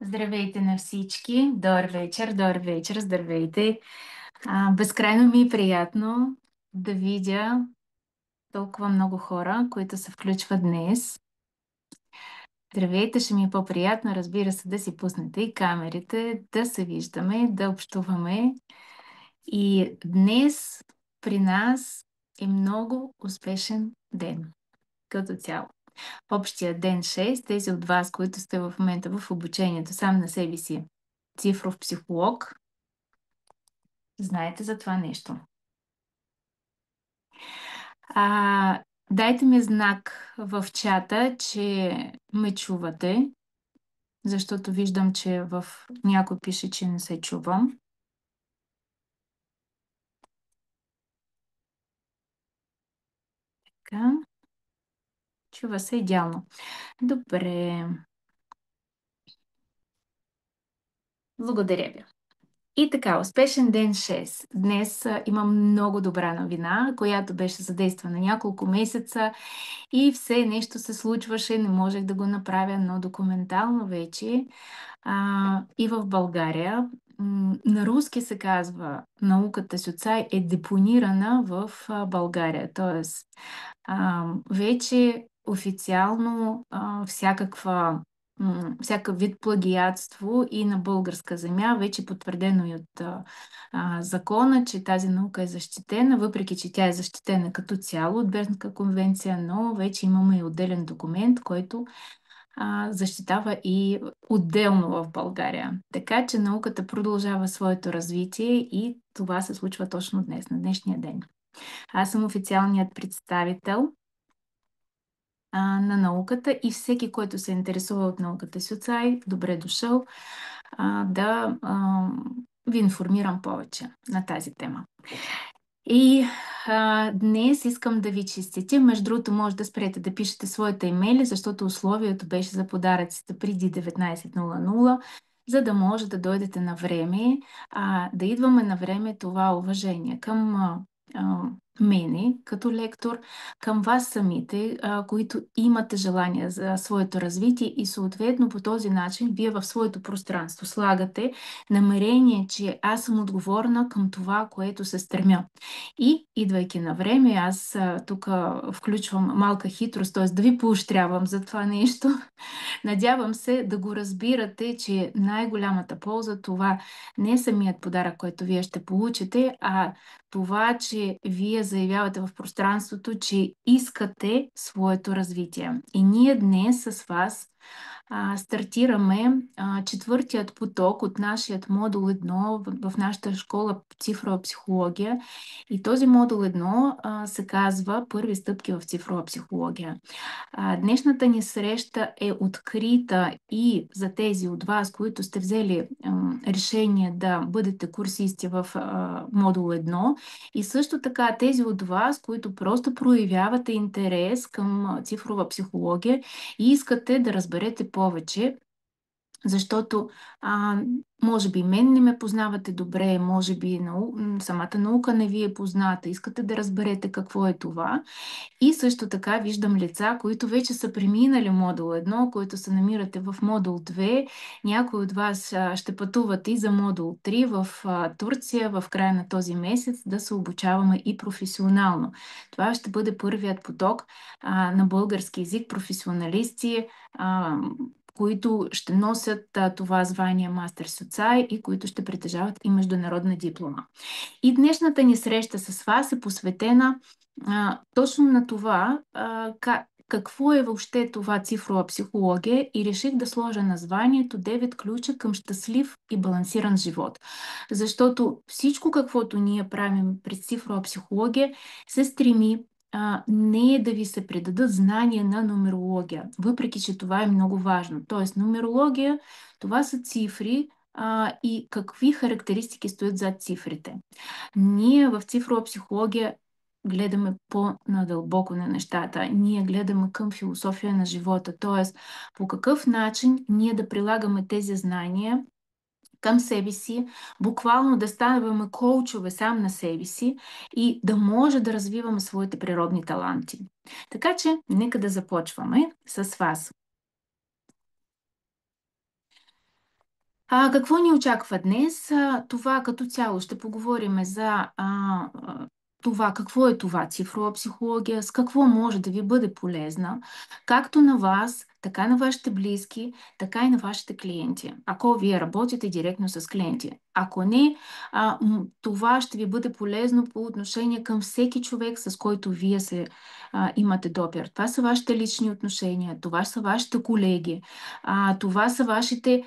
Здравейте на всички! Добър вечер, здравейте! Безкрайно ми е приятно да видя толкова много хора, които се включват днес. Здравейте, ще ми е по-приятно, разбира се, да си пуснете и камерите, да се виждаме, да общуваме. И днес при нас е много успешен ден, като цяло. Общия ден 6, тези от вас, които сте в момента в обучението сам на себе си, цифров психолог, знаете за това нещо. Дайте ми знак в чата, че ме чувате, защото виждам, че в някой пише, че не се чувам. Така. Чува се идеално. Добре. Благодаря ви. И така, успешен ден 6. Днес имам много добра новина, която беше задействана няколко месеца и все нещо се случваше, не можех да го направя, но документално вече. И в България, на руски се казва, науката Сюцай е депонирана в България. Тоест, вече официално всякакъв вид плагиатство и на българска земя, вече потвърдено и от закона, че тази наука е защитена, въпреки че тя е защитена като цяло от Бернска конвенция, но вече имаме и отделен документ, който защитава и отделно в България. Така че науката продължава своето развитие и това се случва точно днес, на днешния ден. Аз съм официалният представител на науката и всеки, който се интересува от науката Сюцай, добре дошъл да ви информирам повече на тази тема. И днес искам да ви честитя. Между другото, може да спрете да пишете своите имейли, защото условието беше за подаръците преди 19:00, за да може да дойдете на време, да идваме на време, това уважение към мене като лектор, към вас самите, които имате желание за своето развитие и съответно по този начин вие в своето пространство слагате намерение, че аз съм отговорна към това, което се стремя. И, идвайки на време, аз тук включвам малка хитрост, т.е. да ви поощрявам за това нещо. Надявам се да го разбирате, че най-голямата полза това не е самият подарък, който вие ще получите, а това, че вие заявявате в пространството, че искате своето развитие. И ние днес с вас стартираме четвъртият поток от нашият модул 1 в нашата школа цифрова психология. И този модул 1 се казва Първи стъпки в цифрова психология. Днешната ни среща е открита и за тези от вас, които сте взели решение да бъдете курсисти в модул 1 и също така тези от вас, които просто проявявате интерес към цифрова психология и искате да разберете повече, защото може би мен не ме познавате добре, може би самата наука не ви е позната, искате да разберете какво е това. И също така виждам лица, които вече са преминали модул 1, които се намирате в модул 2. Някои от вас ще пътуват и за модул 3 в Турция в края на този месец да се обучаваме и професионално. Това ще бъде първият поток на български език, професионалисти, които ще носят това звание Мастер Соцай и които ще притежават и международна диплома. И днешната ни среща с вас е посветена точно на това, какво е въобще това цифрова психология и реших да сложа названието 9 ключа към щастлив и балансиран живот. Защото всичко, каквото ние правим през цифрова психология, се стреми не е да ви се предадат знания на нумерология, въпреки че това е много важно. Тоест, нумерология, това са цифри и какви характеристики стоят зад цифрите. Ние в цифрова психология гледаме по-надълбоко на нещата. Ние гледаме към философия на живота, т.е. по какъв начин ние да прилагаме тези знания към себе си, буквално да ставаме коучове сам на себе си и да може да развиваме своите природни таланти. Така че, нека да започваме с вас. Какво ни очаква днес? Това като цяло ще поговорим за това, какво е това цифрова психология, с какво може да ви бъде полезна, както на вас, така на вашите близки, така и на вашите клиенти, ако вие работите директно с клиенти. Ако не, това ще ви бъде полезно по отношение към всеки човек, с който вие имате допир. Това са вашите лични отношения, това са вашите колеги, това са вашите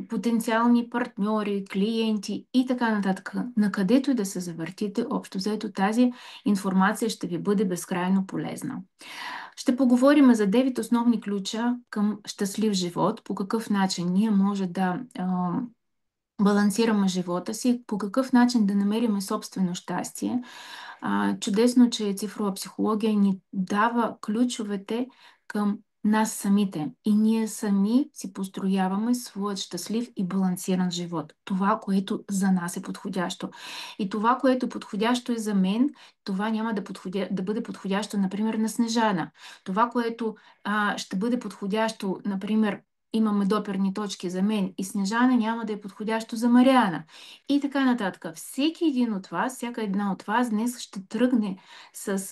потенциални партньори, клиенти и така нататък. На където и да се завъртите, общо взето тази информация ще ви бъде безкрайно полезна. Ще поговорим за 9 основни ключа към щастлив живот, по какъв начин ние може да балансираме живота си, по какъв начин да намерим собствено щастие. Чудесно, че цифрова психология ни дава ключовете към нас самите и ние сами си построяваме своят щастлив и балансиран живот. Това, което за нас е подходящо. И това, което е подходящо и за мен, това няма да бъде подходящо, например, на Снежана. Това, което ще бъде подходящо, например, имаме доперни точки за мен и Снежана, няма да е подходящо за Мариана. И така нататък. Всеки един от вас, всяка една от вас днес ще тръгне с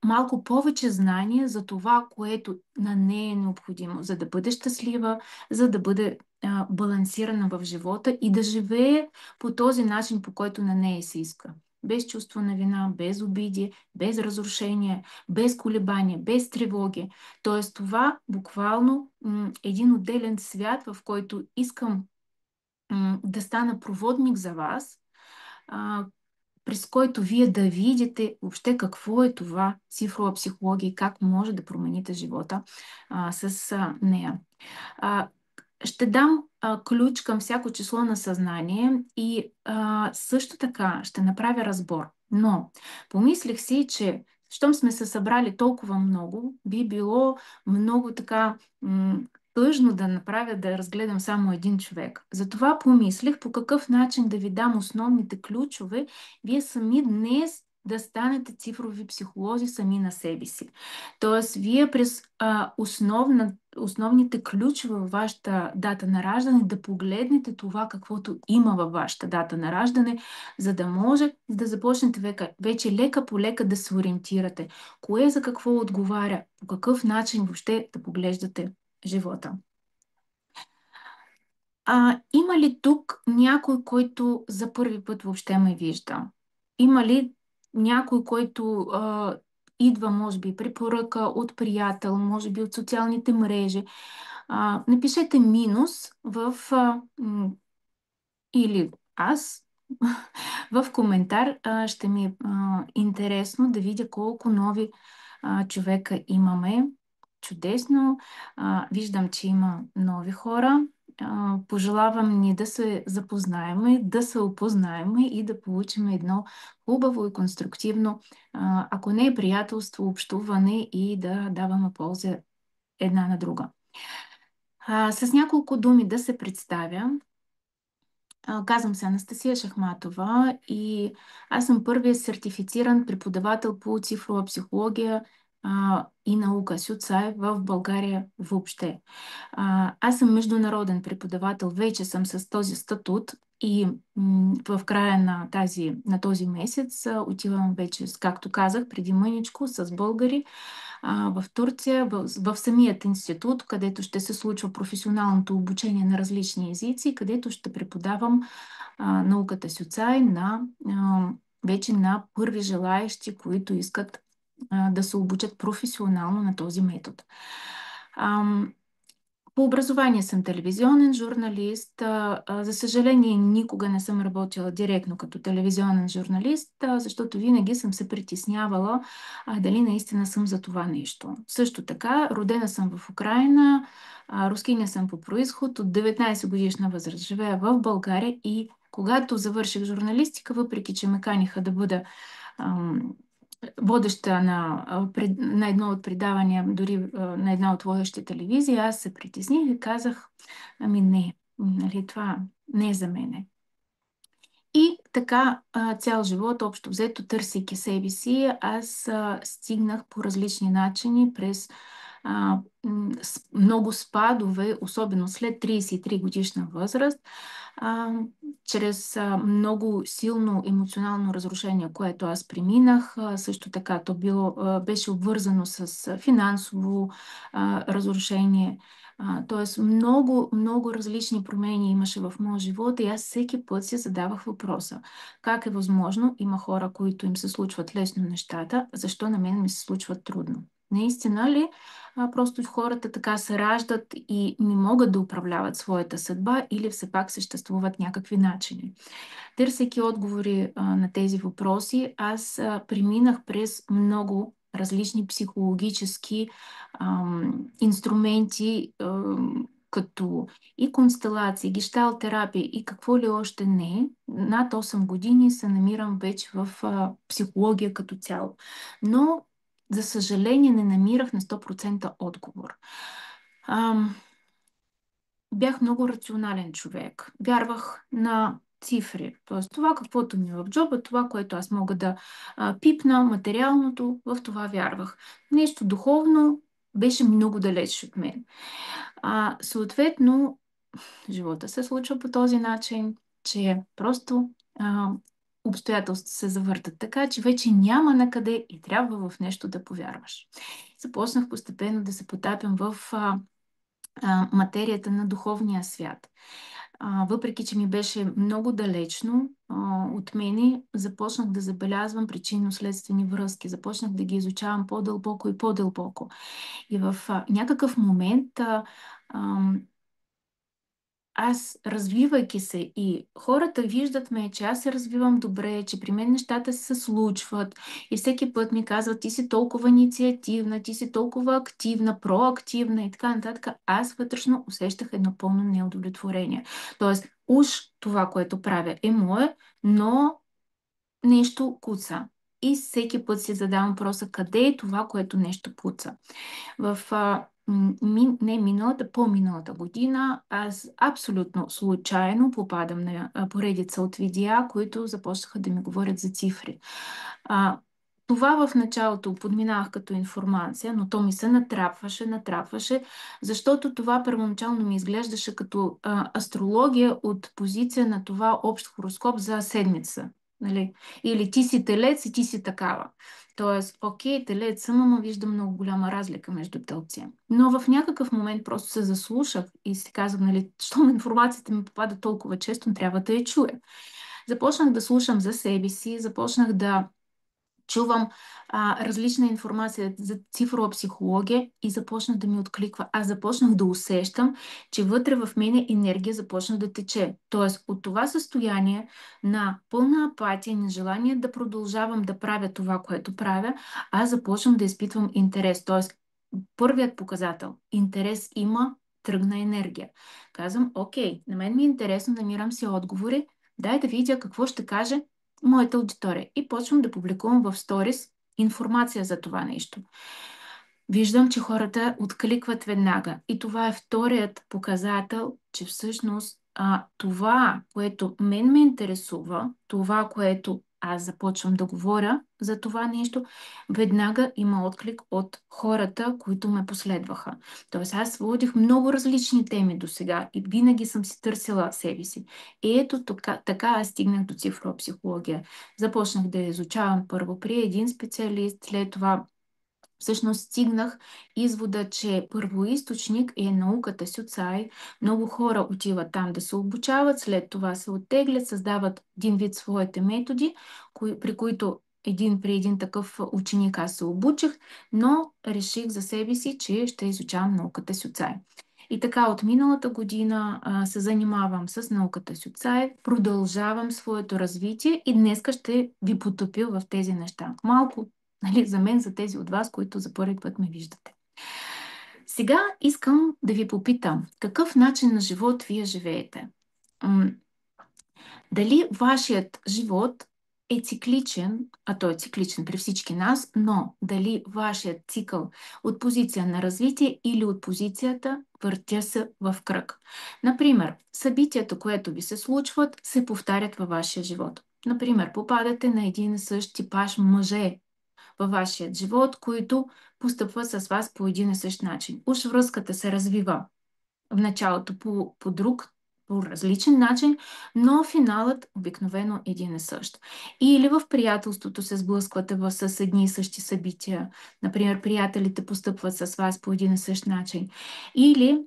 малко повече знания за това, което на нея е необходимо, за да бъде щастлива, за да бъде балансирана в живота и да живее по този начин, по който на нея се иска. Без чувство на вина, без обиди, без разрушение, без колебания, без тревоги. Тоест това буквално един отделен свят, в който искам да стана проводник за вас, през който вие да видите въобще какво е това цифрова психология и как може да промените живота с нея. Ще дам ключ към всяко число на съзнание и също така ще направя разбор. Но помислих си, че щом сме се събрали толкова много, би било много така тъжно да направя да разгледам само един човек. Затова помислих по какъв начин да ви дам основните ключове, вие сами днес да станете цифрови психолози сами на себе си. Тоест, вие през основните ключове във вашата дата на раждане да погледнете това, каквото има във вашата дата на раждане, за да може да започнете вече лека по лека да се ориентирате. Кое за какво отговаря, по какъв начин въобще да поглеждате живота. Има ли тук някой, който за първи път въобще ме вижда? Има ли някой, който идва, може би, препоръка от приятел, може би от социалните мрежи? Напишете минус или аз в коментар. Ще ми е интересно да видя колко нови човека имаме. Чудесно. Виждам, че има нови хора. Пожелавам ни да се запознаеме, да се опознаеме и да получим едно хубаво и конструктивно, ако не е приятелство, общуване и да даваме полза една на друга. С няколко думи да се представя. Казвам се Анастасия Шахматова и аз съм първият сертифициран преподавател по цифрова психология и наука СЮЦАЕ в България въобще. Аз съм международен преподавател, вече съм с този статут и в края на този месец отивам вече, както казах, преди мъничко с българи в Турция, в самият институт, където ще се случва професионалното обучение на различни езици, където ще преподавам науката СЮЦАЕ вече на първи желаещи, които искат да се обучат професионално на този метод. По образование съм телевизионен журналист. За съжаление, никога не съм работила директно като телевизионен журналист, защото винаги съм се притеснявала дали наистина съм за това нещо. Също така, родена съм в Украйна, рускиня съм по происход, от 19 годишна възраст живея в България и когато завърших журналистика, въпреки че ме каниха да бъда водеща на едно от предавания, дори на една от водещите телевизии, аз се притесних и казах, не, нали, това не е за мене. И така цял живот, общо взето, търсейки себе си, аз стигнах по различни начини през много спадове, особено след 33 годишна възраст, а, чрез много силно емоционално разрушение, което аз преминах. Също така то беше обвързано с финансово разрушение. Тоест много, много различни промени имаше в моя живот и аз всеки път си задавах въпроса: как е възможно, има хора, които им се случват лесно нещата, защо на мен ми се случват трудно? Наистина ли просто хората така се раждат и не могат да управляват своята съдба, или все пак съществуват някакви начини? Търсейки отговори на тези въпроси, аз преминах през много различни психологически инструменти, като и констелации, гешталт терапия и какво ли още не. Над 8 години се намирам вече в психология като цяло. Но, за съжаление, не намирах на 100% отговор. Ам, Бях много рационален човек. Вярвах на цифри. Тоест това, каквото ми е в джоба, това, което аз мога да пипна, материалното, в това вярвах. Нещо духовно беше много далеч от мен. Съответно, живота се случва по този начин, че просто обстоятелствата се завъртат така, че вече няма на къде и трябва в нещо да повярваш. Започнах постепенно да се потапям в материята на духовния свят. Въпреки че ми беше много далечно от мене, започнах да забелязвам причинно-следствени връзки, започнах да ги изучавам по-дълбоко и по-дълбоко. И в някакъв момент аз, развивайки се, и хората виждат ме, че аз се развивам добре, че при мен нещата се случват и всеки път ми казват: ти си толкова инициативна, ти си толкова активна, проактивна и така нататък, аз вътрешно усещах едно пълно неудовлетворение. Тоест, уж това, което правя, е мое, но нещо куца. И всеки път си задавам въпроса: къде е това, което нещо пуца? В не миналата, по-миналата година, аз абсолютно случайно попадам на поредица от видеа, които започнаха да ми говорят за цифри. Това в началото подминавах като информация, но то ми се натрапваше, защото това първоначално ми изглеждаше като астрология от позиция на това общ хороскоп за седмица. Нали? Или ти си телец и ти си такава. Тоест, окей, телец съм, ама виждам много голяма разлика между телци. Но в някакъв момент просто се заслушах и си казвам, нали, щом информацията ми попада толкова често, трябва да я чуя. Започнах да слушам за себе си, започнах да чувам различна информация за цифрова психология и започна да ми откликва. Аз започнах да усещам, че вътре в мене енергия започна да тече. Тоест, от това състояние на пълна апатия, нежелание да продължавам да правя това, което правя, аз започвам да изпитвам интерес. Тоест, първият показател — интерес има, тръгна енергия. Казвам: окей, на мен ми е интересно, намирам си отговори, дай да видя какво ще каже моята аудитория. И почвам да публикувам в сторис информация за това нещо. Виждам, че хората откликват веднага. И това е вторият показател, че всъщност това, което мен ме интересува, това, което аз започвам да говоря за това нещо, веднага има отклик от хората, които ме последваха. Тоест, аз водих много различни теми до сега и винаги съм си търсила себе си. И ето така аз стигнах до цифрова психология. Започнах да я изучавам първо при един специалист, след това всъщност стигнах извода, че първоизточник е науката Сюцай. Много хора отиват там да се обучават, след това се оттеглят, създават един вид своите методи, при които при един такъв ученик аз се обучих, но реших за себе си, че ще изучавам науката Сюцай. И така, от миналата година се занимавам с науката Сюцай, продължавам своето развитие и днеска ще ви потопя в тези неща. Малко, нали, за мен, за тези от вас, които за първи път ме виждате. Сега искам да ви попитам: какъв начин на живот вие живеете? Дали вашият живот е цикличен, а той е цикличен при всички нас, но дали вашият цикъл от позиция на развитие или от позицията въртя се в кръг? Например, събитията, които ви се случват, се повтарят във вашия живот. Например, попадате на един и същ типаж мъже във вашия живот, които постъпват с вас по един и същ начин. Уж връзката се развива в началото по друг, по различен начин, но финалът обикновено е един и същ. Или в приятелството се сблъсквате с едни и същи събития. Например, приятелите постъпват с вас по един и същ начин. Или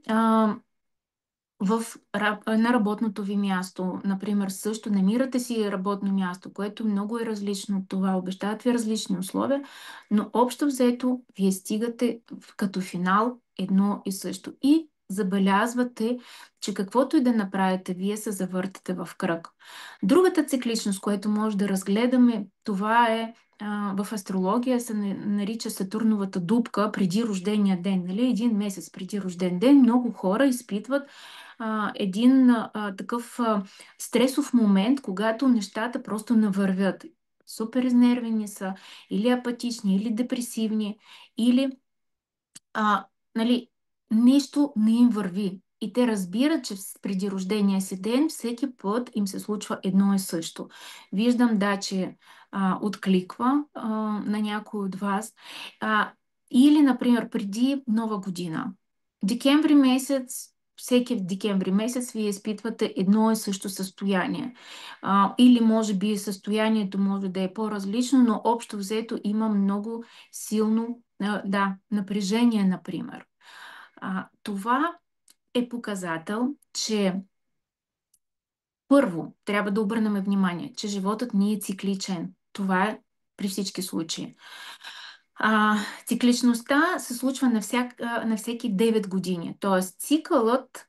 на работното ви място, например, също намирате си работно място, което много е различно от това, обещават ви различни условия, но общо взето вие стигате като финал едно и също. И забелязвате, че каквото и да направите, вие се завъртате в кръг. Другата цикличност, която може да разгледаме, това е в астрология се нарича Сатурновата дупка преди рождения ден. Нали? Един месец преди рожден ден много хора изпитват един такъв стресов момент, когато нещата просто навървят. Супер изнервени са, или апатични, или депресивни, или а, нали, нещо не им върви. И те разбират, че преди рождения си ден всеки път им се случва едно и също. Виждам, да, че откликва на някой от вас. Или, например, преди Нова година. Декември месец, всеки в декември месец вие изпитвате едно и също състояние. Или може би състоянието може да е по-различно, но общо взето има много силно да, напрежение, например. Това е показател, че първо трябва да обърнем внимание, че животът ни е цикличен. Това е при всички случаи. Цикличността се случва на всеки 9 години. Тоест цикълът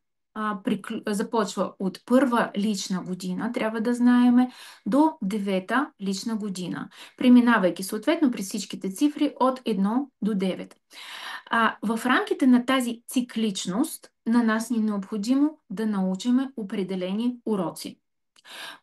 започва от първа лична година, трябва да знаеме, до девета лична година, преминавайки съответно при всичките цифри от 1 до 9. В рамките на тази цикличност на нас ни е необходимо да научиме определени уроци.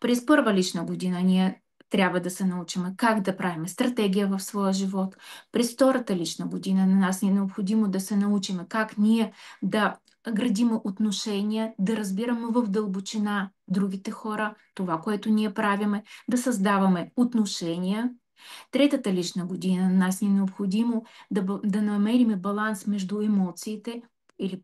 През първа лична година ние трябва да се научим как да правим стратегия в своя живот. През втората лична година на нас ни е необходимо да се научим как ние да градим отношения, да разбираме в дълбочина другите хора, това, което ние правиме, да създаваме отношения. Третата лична година на нас ни е необходимо да намерим баланс между емоциите или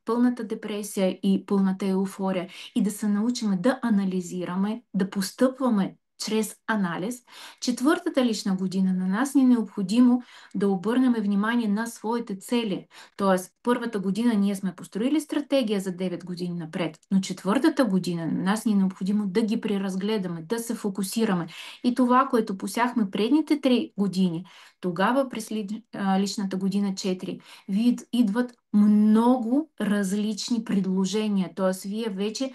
пълната депресия и пълната еуфория и да се научим да анализираме, да постъпваме чрез анализ. Четвъртата лична година на нас ни е необходимо да обърнем внимание на своите цели. Тоест, първата година ние сме построили стратегия за 9 години напред, но четвъртата година на нас ни е необходимо да ги преразгледаме, да се фокусираме. И това, което посяхме предните 3 години, тогава през личната година 4, идват много различни предложения. Т.е. вие вече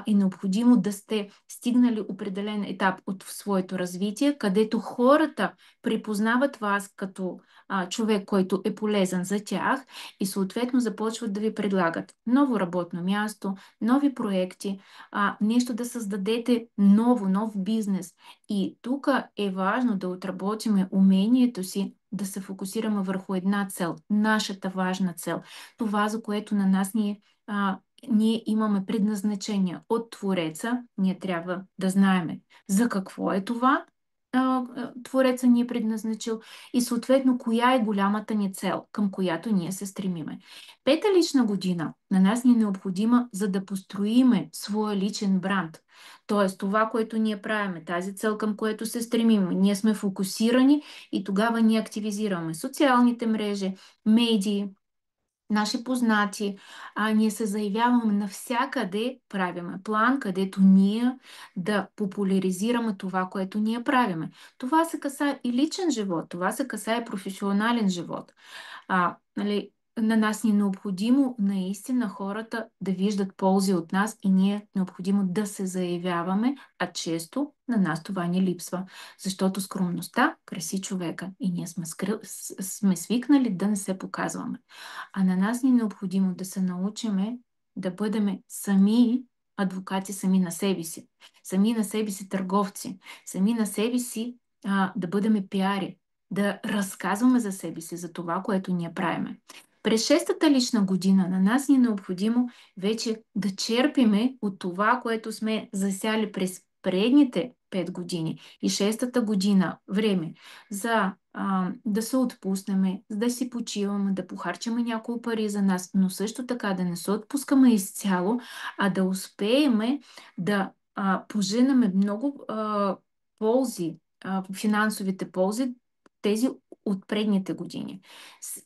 е необходимо да сте стигнали определен етап от своето развитие, където хората припознават вас като човек, който е полезен за тях и съответно започват да ви предлагат ново работно място, нови проекти, нещо да създадете нов бизнес. И тук е важно да отработиме умението си да се фокусираме върху една цел, нашата важна цел, това, за което на нас ние имаме предназначение от Твореца, ние трябва да знаеме за какво е това, Твореца ни е предназначил и съответно коя е голямата ни цел, към която ние се стремиме. Пета лична година на нас ни е необходима, за да построиме своя личен бранд. Тоест това, което ние правиме, тази цел, към което се стремим, ние сме фокусирани и тогава ние активизираме социалните мрежи, медии, наши познати, ние се заявяваме навсякъде, правиме план, където ние да популяризираме това, което ние правиме. Това се касае и личен живот, това се касае професионален живот. Нали, на нас ни е необходимо наистина хората да виждат ползи от нас и ние е необходимо да се заявяваме, а често на нас това ни липсва, защото скромността краси човека и ние сме свикнали да не се показваме. А на нас ни е необходимо да се научиме да бъдем сами адвокати, сами на себе си, сами на себе си търговци, сами на себе си да бъдем пиари, да разказваме за себе си, за това, което ние правиме. През шестата лична година на нас ни е необходимо вече да черпиме от това, което сме засяли през предните 5 години. И шестата година време за да се отпуснеме, да си почиваме, да похарчаме няколко пари за нас, но също така да не се отпускаме изцяло, а да успееме да поженеме много ползи, финансовите ползи, тези от предните години.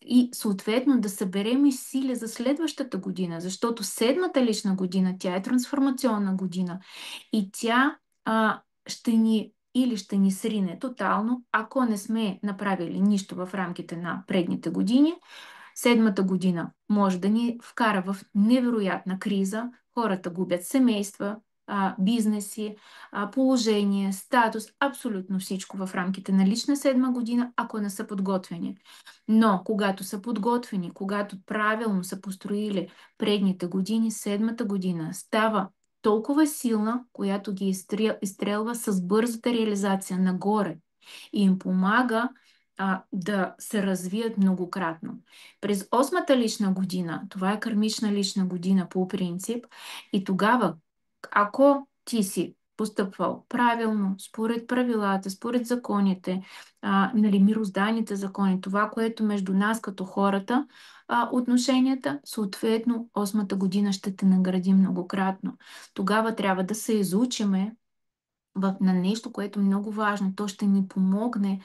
И съответно да съберем и сили за следващата година, защото седмата лична година, тя е трансформационна година и тя ще ни или ще ни срине тотално, ако не сме направили нищо в рамките на предните години. Седмата година може да ни вкара в невероятна криза. Хората губят семейства, бизнеси, положение, статус, абсолютно всичко в рамките на лична седма година, ако не са подготвени. Но когато са подготвени, когато правилно са построили предните години, седмата година става толкова силна, която ги изстрелва с бързата реализация нагоре и им помага да се развият многократно. През осмата лична година, това е кармична лична година по принцип, и тогава, ако ти си постъпвал правилно, според правилата, според законите, нали, мирозданите закони, това, което между нас като хората, отношенията, съответно, осмата година ще те награди многократно. Тогава трябва да се изучиме на нещо, което е много важно. То ще ни помогне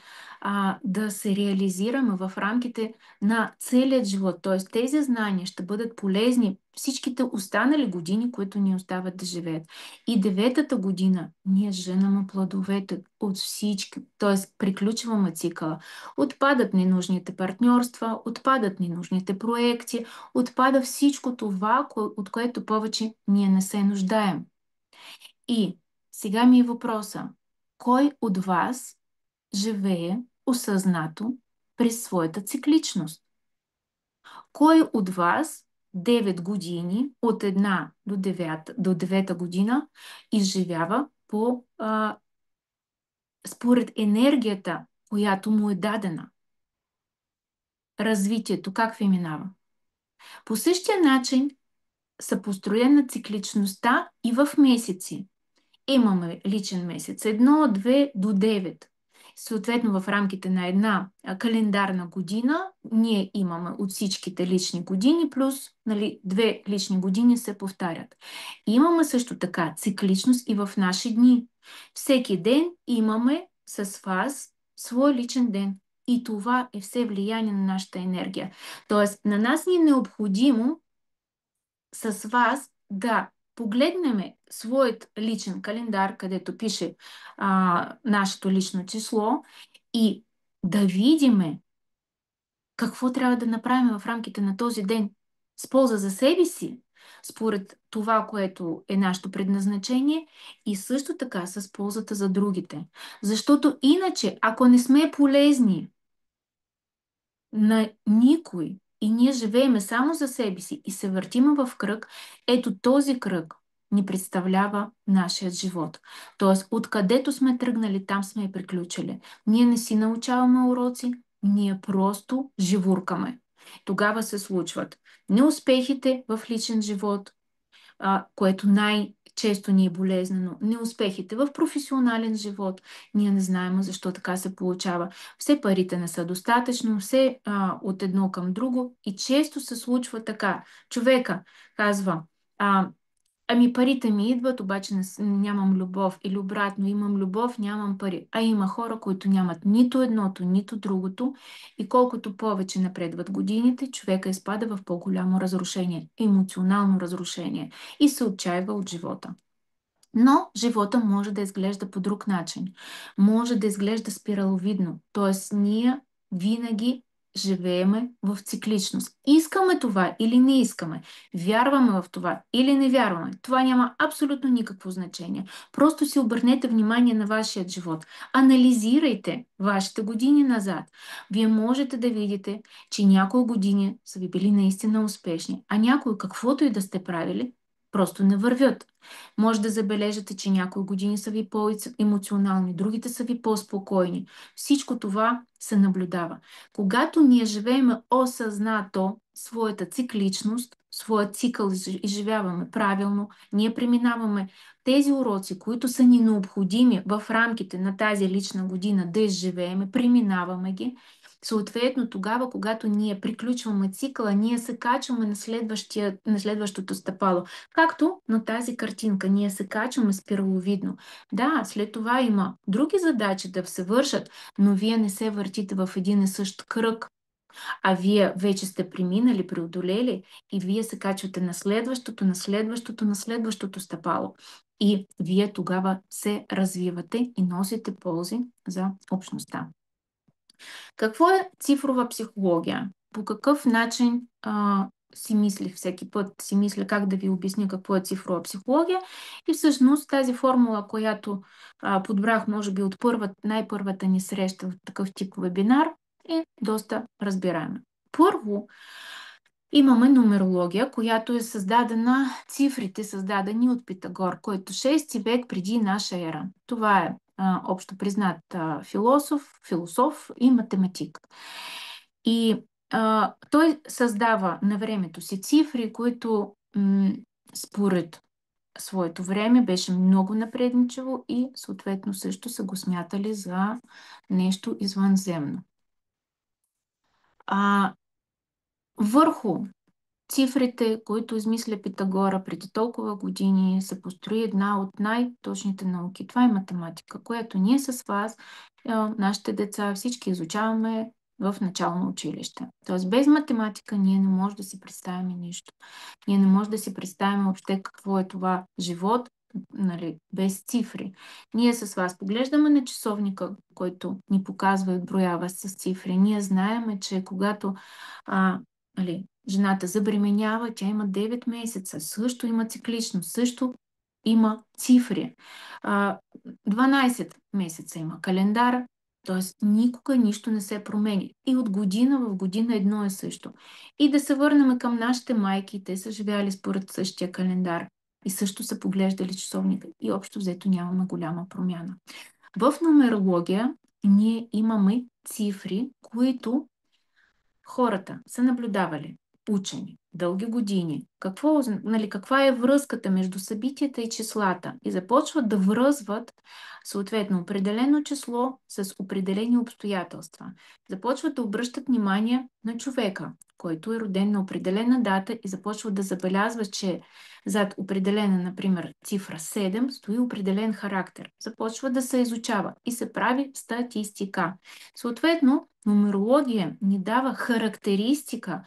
да се реализираме в рамките на целият живот. Т.е. тези знания ще бъдат полезни всичките останали години, които ни остават да живеят. И деветата година ние женаме плодовете от всички, т.е. приключваме цикъла. Отпадат ненужните партньорства, отпадат ненужните проекти, отпада всичко това, от което повече ние не се нуждаем. И сега ми е въпроса: кой от вас живее осъзнато през своята цикличност? Кой от вас 9 години, от една до 9 година, изживява според енергията, която му е дадена? Развитието как ви минава? По същия начин са построена цикличността и в месеци. Имаме личен месец 1, 2 до 9. Съответно, в рамките на една календарна година ние имаме от всичките лични години, плюс, нали, 2 лични години се повтарят. И имаме също така цикличност и в наши дни. Всеки ден имаме с вас свой личен ден. И това е все влияние на нашата енергия. Тоест, на нас ни е необходимо с вас да погледнем своят личен календар, където пише нашето лично число, и да видиме какво трябва да направим в рамките на този ден с полза за себе си, според това, което е нашето предназначение, и също така с ползата за другите. Защото иначе, ако не сме полезни на никой и ние живееме само за себе си и се въртиме в кръг, ето този кръг ни представлява нашият живот. Тоест, откъдето сме тръгнали, там сме и приключили. Ние не си научаваме уроци, ние просто живуркаме. Тогава се случват неуспехите в личен живот, което най-често ни е болезнено, неуспехите в професионален живот. Ние не знаем защо така се получава. Все парите не са достатъчно, все от едно към друго, и често се случва така. Човека казва: ами парите ми идват, обаче нямам любов. Или обратно, имам любов, нямам пари. А има хора, които нямат нито едното, нито другото, и колкото повече напредват годините, човека изпада в по-голямо разрушение, емоционално разрушение, и се отчаива от живота. Но живота може да изглежда по друг начин. Може да изглежда спираловидно. Т.е. ние винаги живееме в цикличност. Искаме това или не искаме. Вярваме в това или не вярваме. Това няма абсолютно никакво значение. Просто си обърнете внимание на вашия живот. Анализирайте вашите години назад. Вие можете да видите, че някои години са ви били наистина успешни, а някои, каквото и да сте правили, просто не вървят. Може да забележите, че някои години са ви по-емоционални, другите са ви по-спокойни. Всичко това се наблюдава. Когато ние живеем осъзнато своята цикличност, своя цикъл изживяваме правилно, ние преминаваме тези уроци, които са ни необходими в рамките на тази лична година да изживееме, преминаваме ги. Съответно, тогава, когато ние приключваме цикъла, ние се качваме на следващото стъпало. Както на тази картинка, ние се качваме спираловидно. Да, след това има други задачи да се вършат, но вие не се въртите в един и същ кръг, а вие вече сте преминали, преодолели и вие се качвате на следващото, на следващото, на следващото стъпало. И вие тогава се развивате и носите ползи за общността. Какво е цифрова психология? По какъв начин си мислих всеки път, си мисля как да ви обясня какво е цифрова психология. И всъщност тази формула, която подбрах, може би от най-първата ни среща в такъв тип вебинар, е доста разбираема. Първо, имаме нумерология, която е създадена, цифрите създадени от Питагор, който 6 век преди наша ера. Това е общо признат философ и математик. И той създава на времето си цифри, които според своето време беше много напредничево и съответно също са го смятали за нещо извънземно. Върху цифрите, които измисля Питагора преди толкова години, се построи една от най-точните науки. Това е математика, която ние с вас, нашите деца, всички изучаваме в начално училище. Тоест без математика ние не можем да си представим нищо. Ние не можем да си представим въобще какво е това живот, нали, без цифри. Ние с вас поглеждаме на часовника, който ни показва и отброява с цифри. Ние знаеме, че когато нали, жената забременява, тя има 9 месеца, също има цикличност, също има цифри. 12 месеца има календар, т.е. никога нищо не се промени. И от година в година едно е също. И да се върнем към нашите майки, те са живяли според същия календар и също са поглеждали часовника и общо взето нямаме голяма промяна. В нумерология ние имаме цифри, които хората са наблюдавали, учени, дълги години, каква е връзката между събитията и числата и започват да връзват съответно определено число с определени обстоятелства. Започват да обръщат внимание на човека, който е роден на определена дата и започват да забелязват, че зад определена, например, цифра 7 стои определен характер. Започва да се изучава и се прави статистика. Съответно, нумерология ни дава характеристика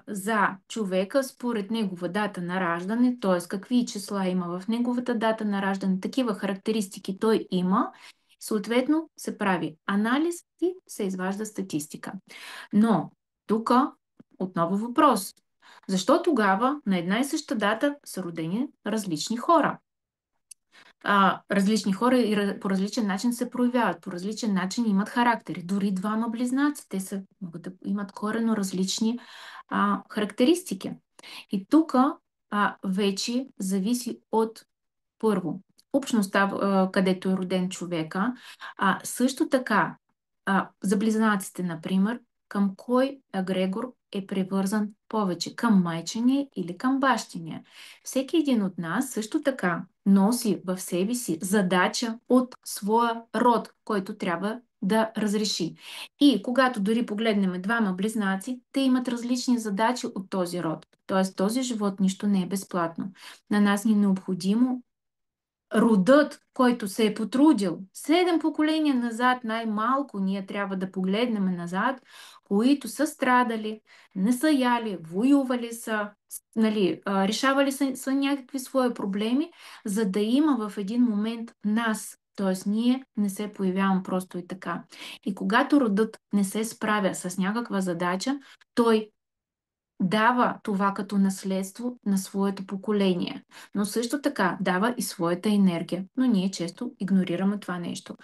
за човека според негова дата на раждане, т.е. какви числа има в неговата дата на раждане, такива характеристики той има. Съответно се прави анализ и се изважда статистика. Но тук отново въпрос. Защо тогава на една и съща дата са родени различни хора? Различни хора и по различен начин се проявяват, по различен начин имат характери. Дори двама близнаци, те могат да имат коренно различни характеристики. И тук вече зависи от първо общността, където е роден човека. Също така, за близнаците, например, към кой егрегор е привързан повече, към майчиния или към бащиния. Всеки един от нас също така носи в себе си задача от своя род, който трябва да разреши. И когато дори погледнем двама близнаци, те имат различни задачи от този род. Тоест този живот нищо не е безплатно. На нас ни е необходимо родът, който се е потрудил 7 поколения назад, най-малко ние трябва да погледнем назад, които са страдали, не са яли, воювали са, нали, решавали са някакви свои проблеми, за да има в един момент нас. Т.е. ние не се появяваме просто и така. И когато родът не се справя с някаква задача, той дава това като наследство на своето поколение, но също така дава и своята енергия, но ние често игнорираме това нещо.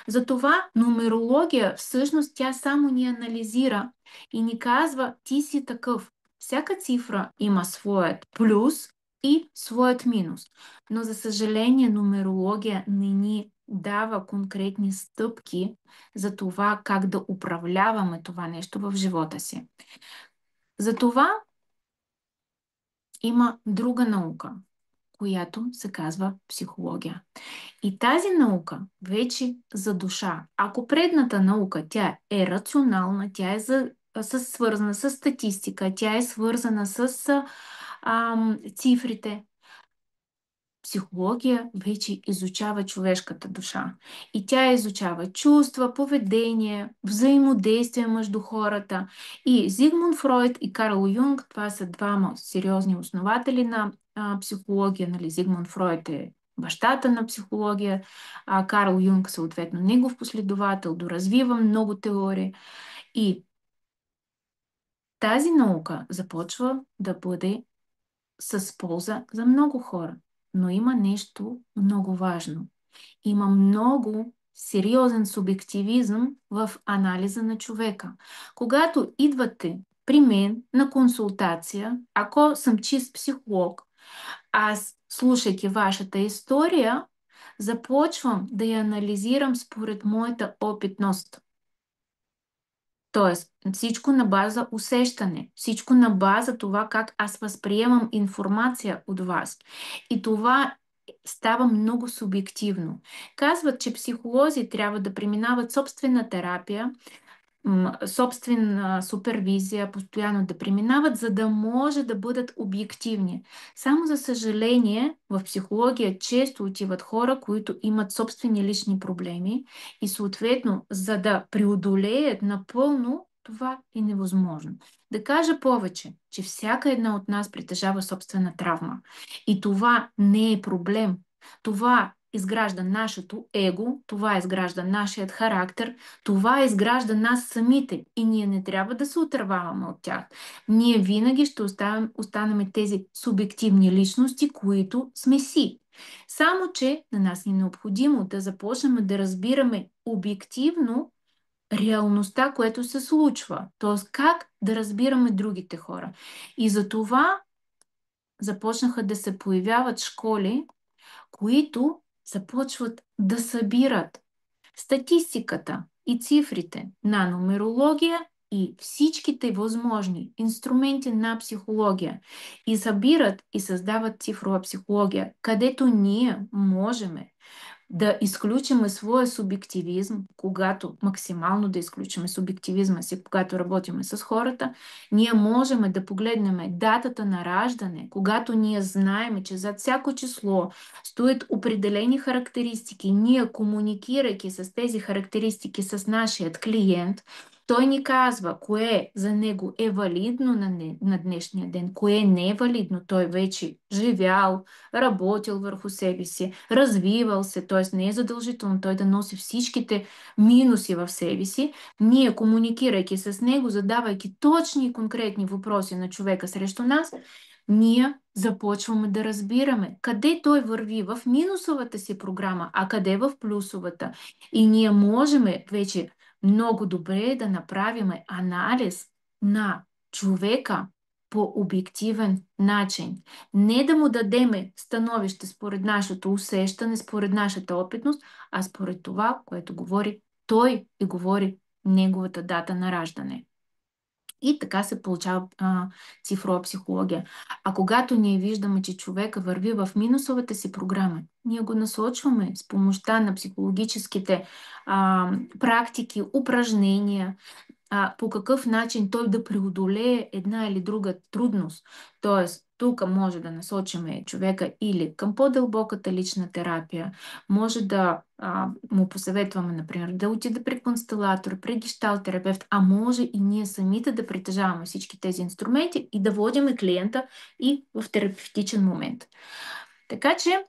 Затова нумерология, всъщност тя само ни анализира и ни казва, ти си такъв. Всяка цифра има своят плюс и своят минус, но за съжаление нумерология не ни дава конкретни стъпки за това как да управляваме това нещо в живота си. Затова има друга наука, която се казва психология. И тази наука вече за душа. Ако предната наука, тя е рационална, тя е свързана с статистика, тя е свързана с цифрите, психология вече изучава човешката душа. И тя изучава чувства, поведение, взаимодействие между хората. И Зигмунд Фройд и Карл Юнг, това са двама сериозни основатели на психология. Нали? Зигмунд Фройд е бащата на психология, а Карл Юнг съответно негов последовател, доразвива много теории. И тази наука започва да бъде с полза за много хора. Но има нещо много важно. Има много сериозен субективизъм в анализа на човека. Когато идвате при мен на консултация, ако съм чист психолог, аз, слушайки вашата история, започвам да я анализирам според моята опитност. Тоест, всичко на база усещане, всичко на база това как аз възприемам информация от вас. И това става много субективно. Казват, че психолози трябва да преминават собствена терапия, собствена супервизия, постоянно да преминават, за да може да бъдат обективни. Само за съжаление, в психология често отиват хора, които имат собствени лични проблеми и съответно, за да преодолеят напълно, това е невъзможно. Да кажа повече, че всяка една от нас притежава собствена травма. И това не е проблем. Това изгражда нашето его, това изгражда нашият характер, това изгражда нас самите и ние не трябва да се отърваваме от тях. Ние винаги ще останем тези субективни личности, които сме си. Само, че на нас е необходимо да започнем да разбираме обективно реалността, което се случва. Т.е. как да разбираме другите хора. И за това започнаха да се появяват школи, които започват да събират статистиката и цифрите на нумерология и всичките възможни инструменти на психология и събират и създават цифрова психология, където ние можем да изключим своя субективизъм, когато максимално да изключим субективизма си, когато работим с хората, ние можем да погледнем датата на раждане, когато ние знаем, че зад всяко число стоят определени характеристики, ние комуникирайки с тези характеристики с нашият клиент, той ни казва кое за него е валидно на днешния ден, кое не е валидно. Той вече живял, работил върху себе си, развивал се, т.е. не е задължително той да носи всичките минуси в себе си. Ние, комуникирайки с него, задавайки точни и конкретни въпроси на човека срещу нас, ние започваме да разбираме къде той върви в минусовата си програма, а къде в плюсовата. И ние можем вече много добре да направим анализ на човека по обективен начин. Не да му дадеме становище според нашето усещане, според нашата опитност, а според това, което говори той и говори неговата дата на раждане. И така се получава цифрова психология. А когато ние виждаме, че човека върви в минусовата си програма, ние го насочваме с помощта на психологическите практики, упражнения, по какъв начин той да преодолее една или друга трудност. Тоест, тук може да насочиме човека или към по-дълбоката лична терапия, може да му посъветваме, например, да отиде при констелатор, при гешталт-терапевт, а може и ние самите да притежаваме всички тези инструменти и да водиме клиента и в терапевтичен момент. Така че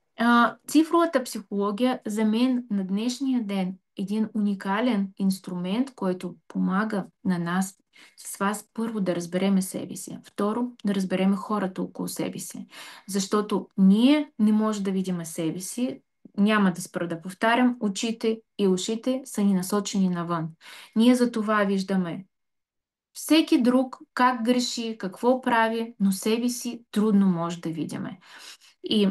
цифровата психология за мен на днешния ден е един уникален инструмент, който помага на нас с вас първо да разбереме себе си, второ да разбереме хората около себе си. Защото ние не можем да видим себе си, няма да спра да повтарям, очите и ушите са ни насочени навън. Ние за това виждаме всеки друг как греши, какво прави, но себе си трудно може да видиме. И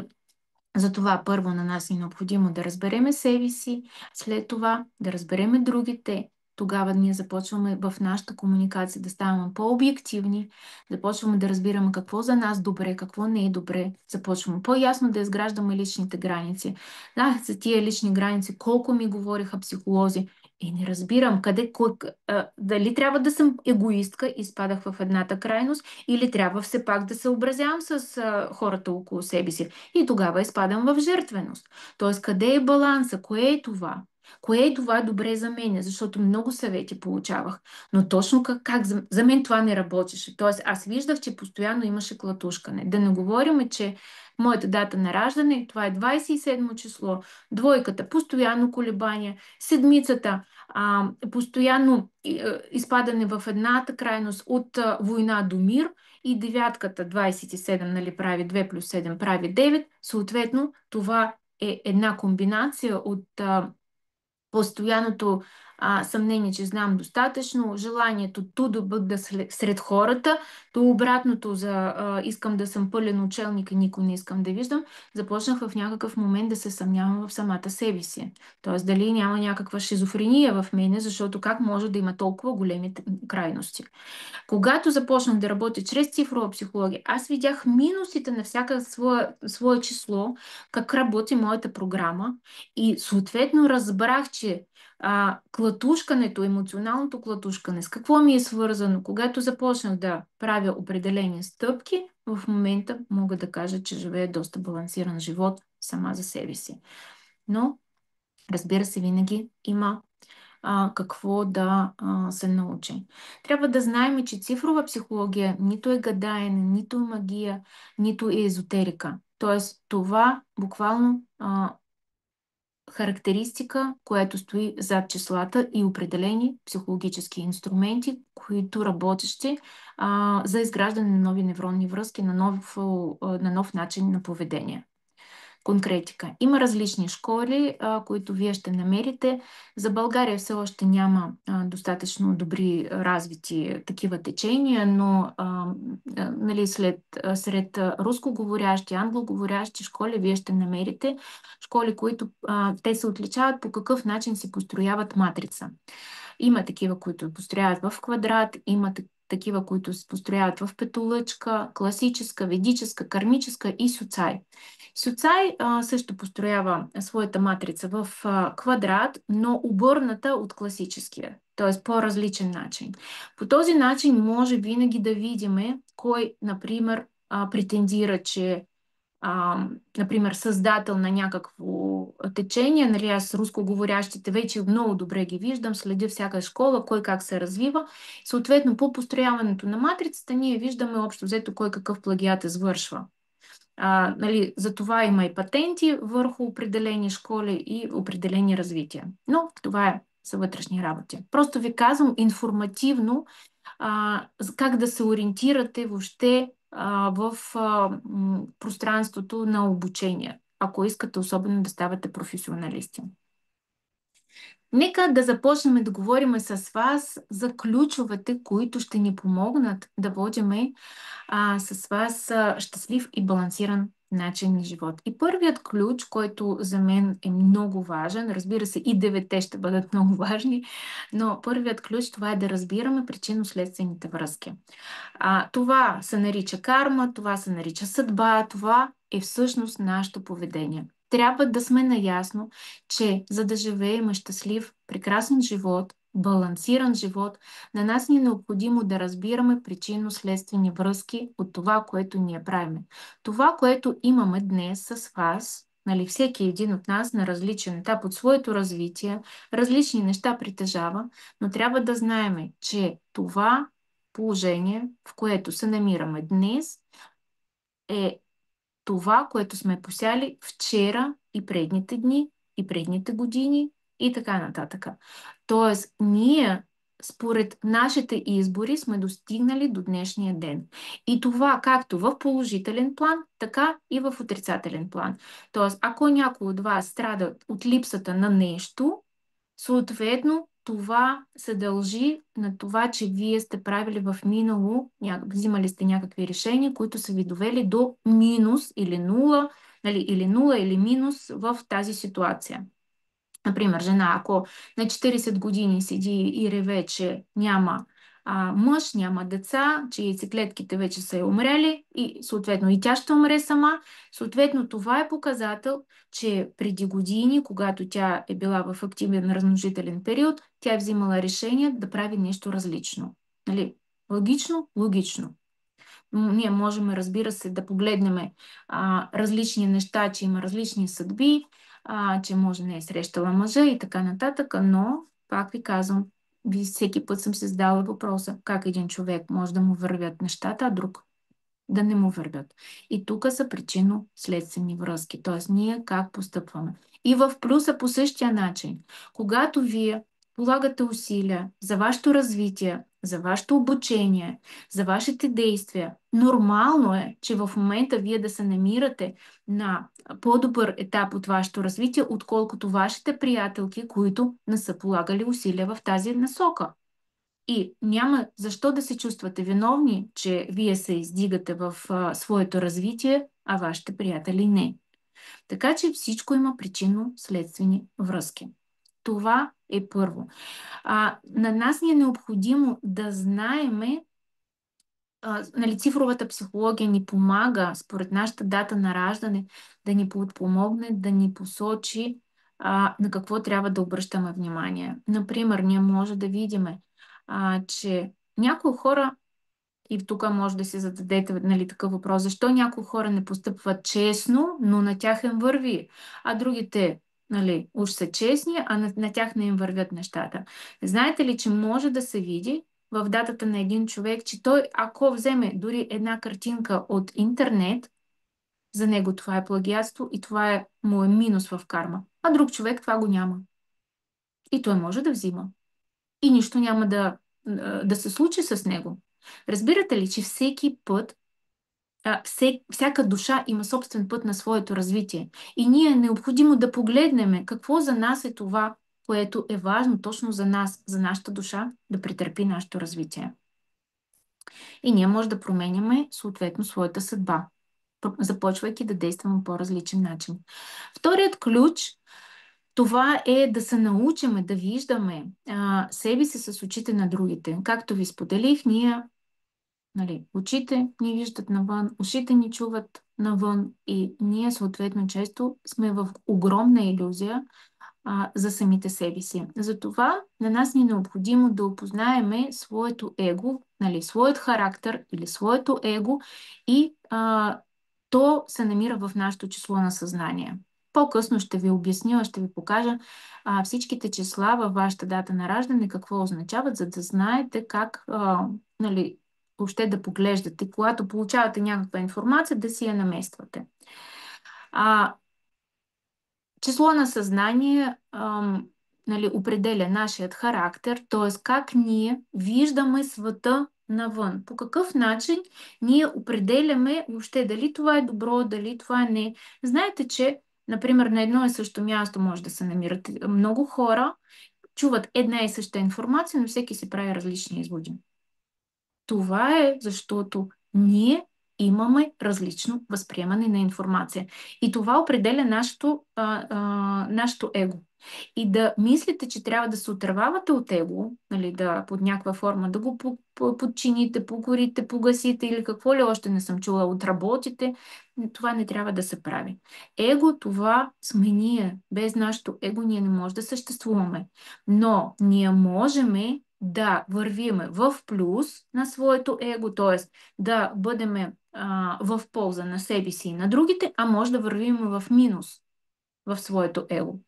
затова първо на нас е необходимо да разбереме себе си, след това да разбереме другите тогава ние започваме в нашата комуникация да ставаме по-обективни, започваме да разбираме какво за нас добре, какво не е добре, започваме по-ясно да изграждаме личните граници. Да, за тия лични граници, колко ми говориха психолози, и не разбирам дали трябва да съм егоистка и спадах в едната крайност, или трябва все пак да се съобразявам с хората около себе си. И тогава изпадам в жертвеност. Тоест, къде е баланса? Кое е това? Кое е това добре за мен? Защото много съвети получавах. Но точно как за мен това не работеше. Тоест, аз виждах, че постоянно имаше клатушкане. Да не говорим, че моята дата на раждане, това е 27 число, двойката, постоянно колебания, седмицата, постоянно изпадане в едната крайност от война до мир, и девятката, 27, нали, прави 2 плюс 7 прави 9. Съответно, това е една комбинация от постоянното съмнение, че знам достатъчно, желанието ту да бъда сред хората, то обратното за искам да съм пълен учелник и никой не искам да виждам, започнах в някакъв момент да се съмнявам в самата себе си. Тоест дали няма някаква шизофрения в мене, защото как може да има толкова големи крайности. Когато започнах да работя чрез цифрова психология, аз видях минусите на всяка свое число, как работи моята програма, и съответно разбрах, че клатушкането, емоционалното клатушкане, с какво ми е свързано, когато започнах да правя определени стъпки, в момента мога да кажа, че живея доста балансиран живот сама за себе си. Но, разбира се, винаги има какво да се научи. Трябва да знаем, че цифрова психология нито е гадаене, нито е магия, нито е езотерика. Тоест, това буквално характеристика, която стои зад числата и определени психологически инструменти, които работещи за изграждане на нови невронни връзки, на нов начин на поведение. Конкретика. Има различни школи, които вие ще намерите. За България все още няма достатъчно добри развити такива течения, но нали, сред рускоговорящи, англоговорящи школи вие ще намерите школи, които те се отличават по какъв начин се построяват матрица. Има такива, които построяват в квадрат, има такива, които се построяват в петолъчка, класическа, ведическа, кармическа и Сюцай. Сюцай също построява своята матрица в квадрат, но обърната от класическия, т.е. по-различен начин. По този начин може винаги да видим кой, например, претендира, че например, създател на някакво течение, нали, аз рускоговорящите вече много добре ги виждам, следя всяка школа, кой как се развива. Съответно, по построяването на матрицата ние виждаме общо взето кой какъв плагиат извършва. Нали, за това има и патенти върху определени школи и определени развития. Но това са вътрешни работи. Просто ви казвам информативно как да се ориентирате въобще в пространството на обучение, ако искате особено да ставате професионалисти. Нека да започнем да говорим с вас за ключовете, които ще ни помогнат да водиме с вас щастлив и балансиран начин на живот. И първият ключ, който за мен е много важен, разбира се, и девете ще бъдат много важни, но първият ключ това е да разбираме причинно-следствените връзки. Това се нарича карма, това се нарича съдба, това е всъщност нашето поведение. Трябва да сме наясно, че за да живеем щастлив, прекрасен живот, балансиран живот, на нас ни е необходимо да разбираме причинно-следствени връзки от това, което ние правим. Това, което имаме днес с вас, нали, всеки един от нас на различен етап от своето развитие, различни неща притежава, но трябва да знаем, че това положение, в което се намираме днес, е това, което сме посяли вчера и предните дни, и предните години и така нататък. Тоест, ние според нашите избори сме достигнали до днешния ден. И това както в положителен план, така и в отрицателен план. Тоест, ако някой от вас страда от липсата на нещо, съответно, това се дължи на това, че вие сте правили в минало, взимали сте някакви решения, които са ви довели до минус или нула, нали, или нула или минус в тази ситуация. Например, жена, ако на 40 години седи и реве, че няма мъж, няма деца, че яйцеклетките вече са умрели и съответно и тя ще умре сама, съответно това е показател, че преди години, когато тя е била в активен размножителен период, тя е взимала решение да прави нещо различно. Нали? Логично? Логично. Ние можем, разбира се, да погледнем различни неща, че има различни съдби, че може не е срещала мъжа и така нататък, но, пак ви казвам, всеки път съм се задала въпроса как един човек може да му вървят нещата, а друг да не му вървят. И тук са причинно-следствени връзки, т.е. ние как постъпваме. И в плюса по същия начин, когато вие полагате усилия за вашето развитие, за вашето обучение, за вашите действия, нормално е, че в момента вие да се намирате на по-добър етап от вашето развитие, отколкото вашите приятелки, които не са полагали усилия в тази насока. И няма защо да се чувствате виновни, че вие се издигате в своето развитие, а вашите приятели не. Така че всичко има причинно-следствени връзки. Това е първо. На нас ни е необходимо да знаеме, нали, цифровата психология ни помага, според нашата дата на раждане, да ни подпомогне, да ни посочи на какво трябва да обръщаме внимание. Например, ние може да видим, че някои хора, и тук може да си зададете, нали, такъв въпрос, защо някои хора не постъпват честно, но на тях им върви, а другите, нали, уж са честни, а на тях не им вървят нещата. Знаете ли, че може да се види в датата на един човек, че той, ако вземе дори една картинка от интернет, за него това е плагиатство и това му е минус в карма, а друг човек това го няма. И той може да взима. И нищо няма да се случи с него. Разбирате ли, че всеки път, всяка душа има собствен път на своето развитие. И ние е необходимо да погледнем какво за нас е това, което е важно точно за нас, за нашата душа, да претърпи нашето развитие. И ние може да променяме съответно своята съдба, започвайки да действаме по различен начин. Вторият ключ, това е да се научиме да виждаме себе си с очите на другите. Както ви споделих, ние, нали, очите ни виждат навън, ушите ни чуват навън и ние съответно често сме в огромна илюзия за самите себе си. Затова на нас ни е необходимо да опознаеме своето его, нали, своят характер или своето его и то се намира в нашето число на съзнание. По-късно ще ви обясня, ще ви покажа всичките числа във вашата дата на раждане, какво означават, за да знаете как, нали, въобще да поглеждате, когато получавате някаква информация, да си я намествате. Число на съзнание, нали, определя нашият характер, т.е. как ние виждаме света навън. По какъв начин ние определяме въобще дали това е добро, дали това е не. Знаете, че, например, на едно и също място може да се намират много хора, чуват една и съща информация, но всеки си прави различни изводи. Това е защото ние имаме различно възприемане на информация. И това определя нашето его. И да мислите, че трябва да се отървавате от его, нали, да под някаква форма да го подчините, покорите, погасите или какво ли още не съм чула, отработите, това не трябва да се прави. Его, това сме ние. Без нашето его ние не може да съществуваме. Но ние можем да вървиме в плюс на своето его, т.е. да бъдем в полза на себе си и на другите, а може да вървим в минус в своето его.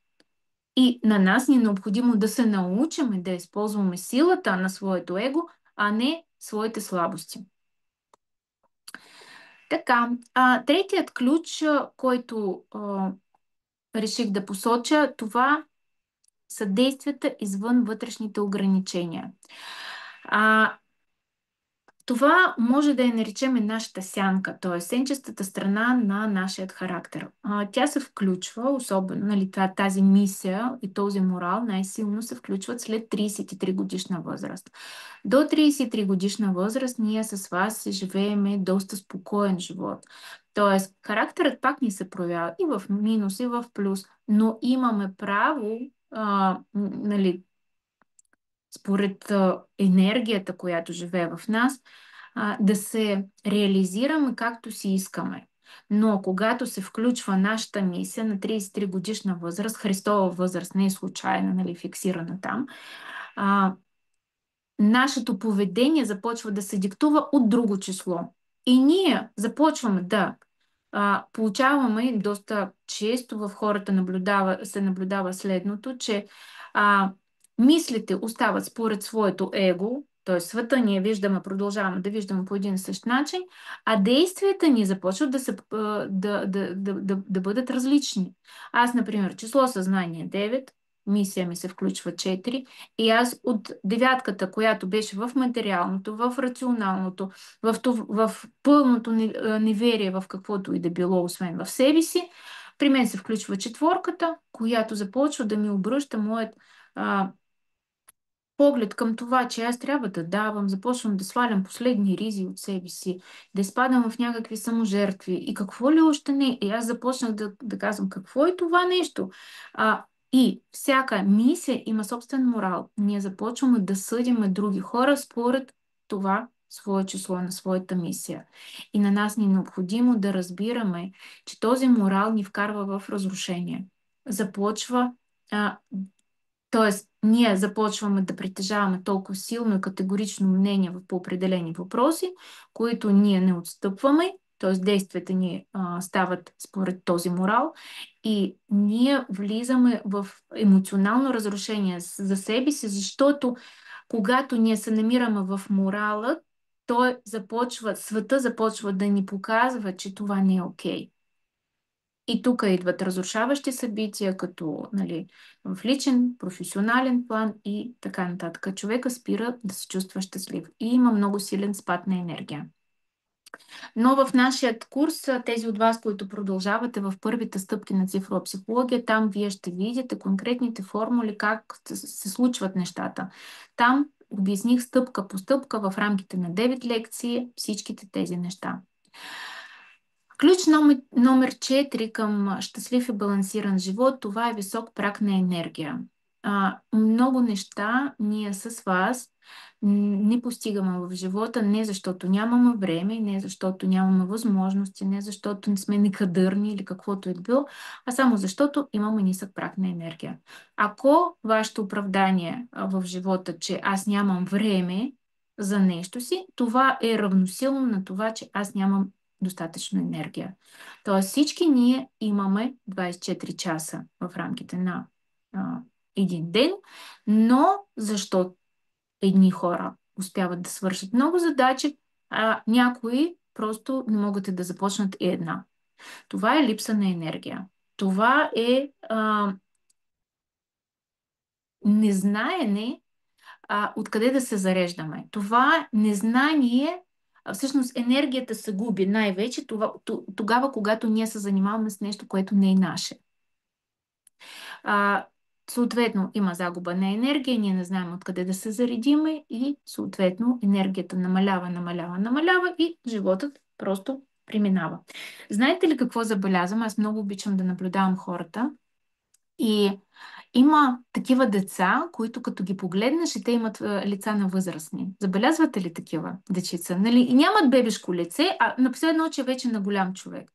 И на нас ни е необходимо да се научим да използваме силата на своето его, а не своите слабости. Така, третият ключ, който реших да посоча, това са действията извън вътрешните ограничения. Това може да я наречем нашата сянка, т.е. сенчестата страна на нашия характер. Тя се включва, особено, нали, тази мисия и този морал най-силно се включват след 33 годишна възраст. До 33 годишна възраст ние с вас живееме доста спокоен живот. Тоест, характерът пак ни се проявява и в минус, и в плюс, но имаме право нали, според енергията, която живее в нас, да се реализираме както си искаме. Но когато се включва нашата мисия на 33 годишна възраст, Христова възраст не е случайна, нали, фиксирана там, а, нашето поведение започва да се диктува от друго число. И ние започваме да получаваме доста често в хората се наблюдава следното, че а, мислите остават според своето его, т.е. света ние виждаме, продължаваме да виждаме по един и същ начин, а действията ни започват да бъдат различни. Аз, например, число съзнание 9, мисия ми се включва 4 и аз от девятката, която беше в материалното, в рационалното, в пълното неверие в каквото и да било, освен в себе си, при мен се включва четворката, която започва да ми обръща моят а, поглед към това, че аз трябва да давам, започвам да свалям последни ризи от себе си, да изпадам в някакви саможертви и какво ли още не. И аз започнах да казвам, какво е това нещо? И всяка мисия има собствен морал. Ние започваме да съдиме други хора според това свое число на своята мисия. И на нас ни е необходимо да разбираме, че този морал ни вкарва в разрушение. Започва Тоест, ние започваме да притежаваме толкова силно и категорично мнение по определени въпроси, които ние не отстъпваме, т.е. действията ни стават според този морал и ние влизаме в емоционално разрушение за себе си, защото когато ние се намираме в морала, света започва да ни показва, че това не е окей. И тук идват разрушаващи събития, като нали, в личен, професионален план и така нататък. Човека спира да се чувства щастлив и има много силен спад на енергия. Но в нашия курс, тези от вас, които продължавате в първите стъпки на цифрова психология, там вие ще видите конкретните формули, как се случват нещата. Там обясних стъпка по стъпка в рамките на 9 лекции всичките тези неща. Ключ номер 4 към щастлив и балансиран живот, това е висок праг на енергия. Много неща ние с вас не постигаме в живота, не защото нямаме време, не защото нямаме възможности, не защото не сме некадърни или каквото е било, а само защото имаме нисък праг на енергия. Ако вашето оправдание в живота, че аз нямам време за нещо си, това е равносилно на това, че аз нямам достатъчно енергия. Тоест всички ние имаме 24 часа в рамките на един ден, но защо едни хора успяват да свършат много задачи, а някои просто не могат да започнат и една. Това е липса на енергия. Това е незнаене откъде да се зареждаме. Това незнание, всъщност енергията се губи най-вече тогава, когато ние се занимаваме с нещо, което не е наше. Съответно, има загуба на енергия, ние не знаем откъде да се заредиме и съответно енергията намалява и животът просто преминава. Знаете ли какво забелязвам? Аз много обичам да наблюдавам хората и има такива деца, които като ги погледнеш и те имат лица на възрастни. Забелязвате ли такива дечица? Нали? И нямат бебешко лице, а на последно очи вече на голям човек.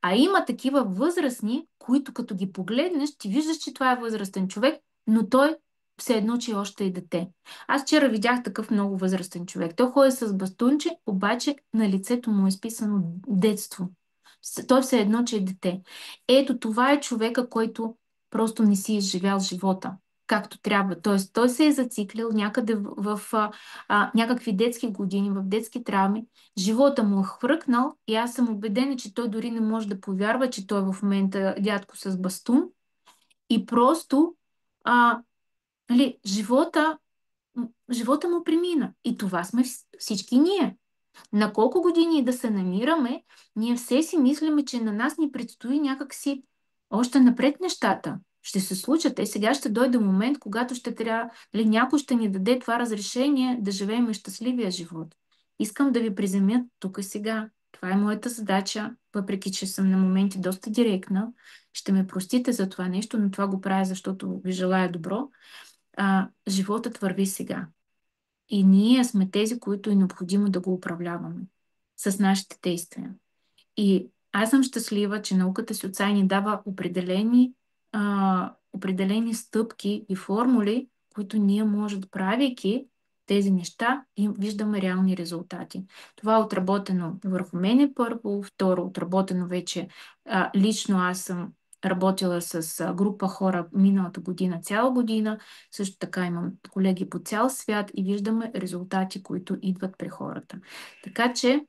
А има такива възрастни, които като ги погледнеш, ти виждаш, че това е възрастен човек, но той все едно, че още е дете. Аз вчера видях такъв много възрастен човек. Той ходи с бастунче, обаче на лицето му е изписано детство. Той все едно, че е дете. Ето това е човека, който просто не си изживял живота както трябва. Тоест, той се е зациклил някъде в някакви детски години, в детски травми. Живота му е хвъркнал и аз съм убедена, че той дори не може да повярва, че той е в момента дядко с бастун. И просто нали, живота му премина. И това сме всички ние. На колко години да се намираме, ние все си мислиме, че на нас ни предстои някакси още напред нещата. Ще се случат. Сега ще дойде момент, когато ще трябва, някой ще ни даде това разрешение да живеем щастливия живот. Искам да ви приземя тук и сега. Това е моята задача, въпреки че съм на моменти доста директна. Ще ме простите за това нещо, но това го правя, защото ви желая добро. Животът върви сега. И ние сме тези, които е необходимо да го управляваме с нашите действия. И аз съм щастлива, че науката си отсай ни дава определени стъпки и формули, които ние може да правейки тези неща и виждаме реални резултати. Това е отработено върху мене първо, второ отработено вече лично аз съм работила с група хора миналата година, цяла година. Също така имам колеги по цял свят и виждаме резултати, които идват при хората. Така че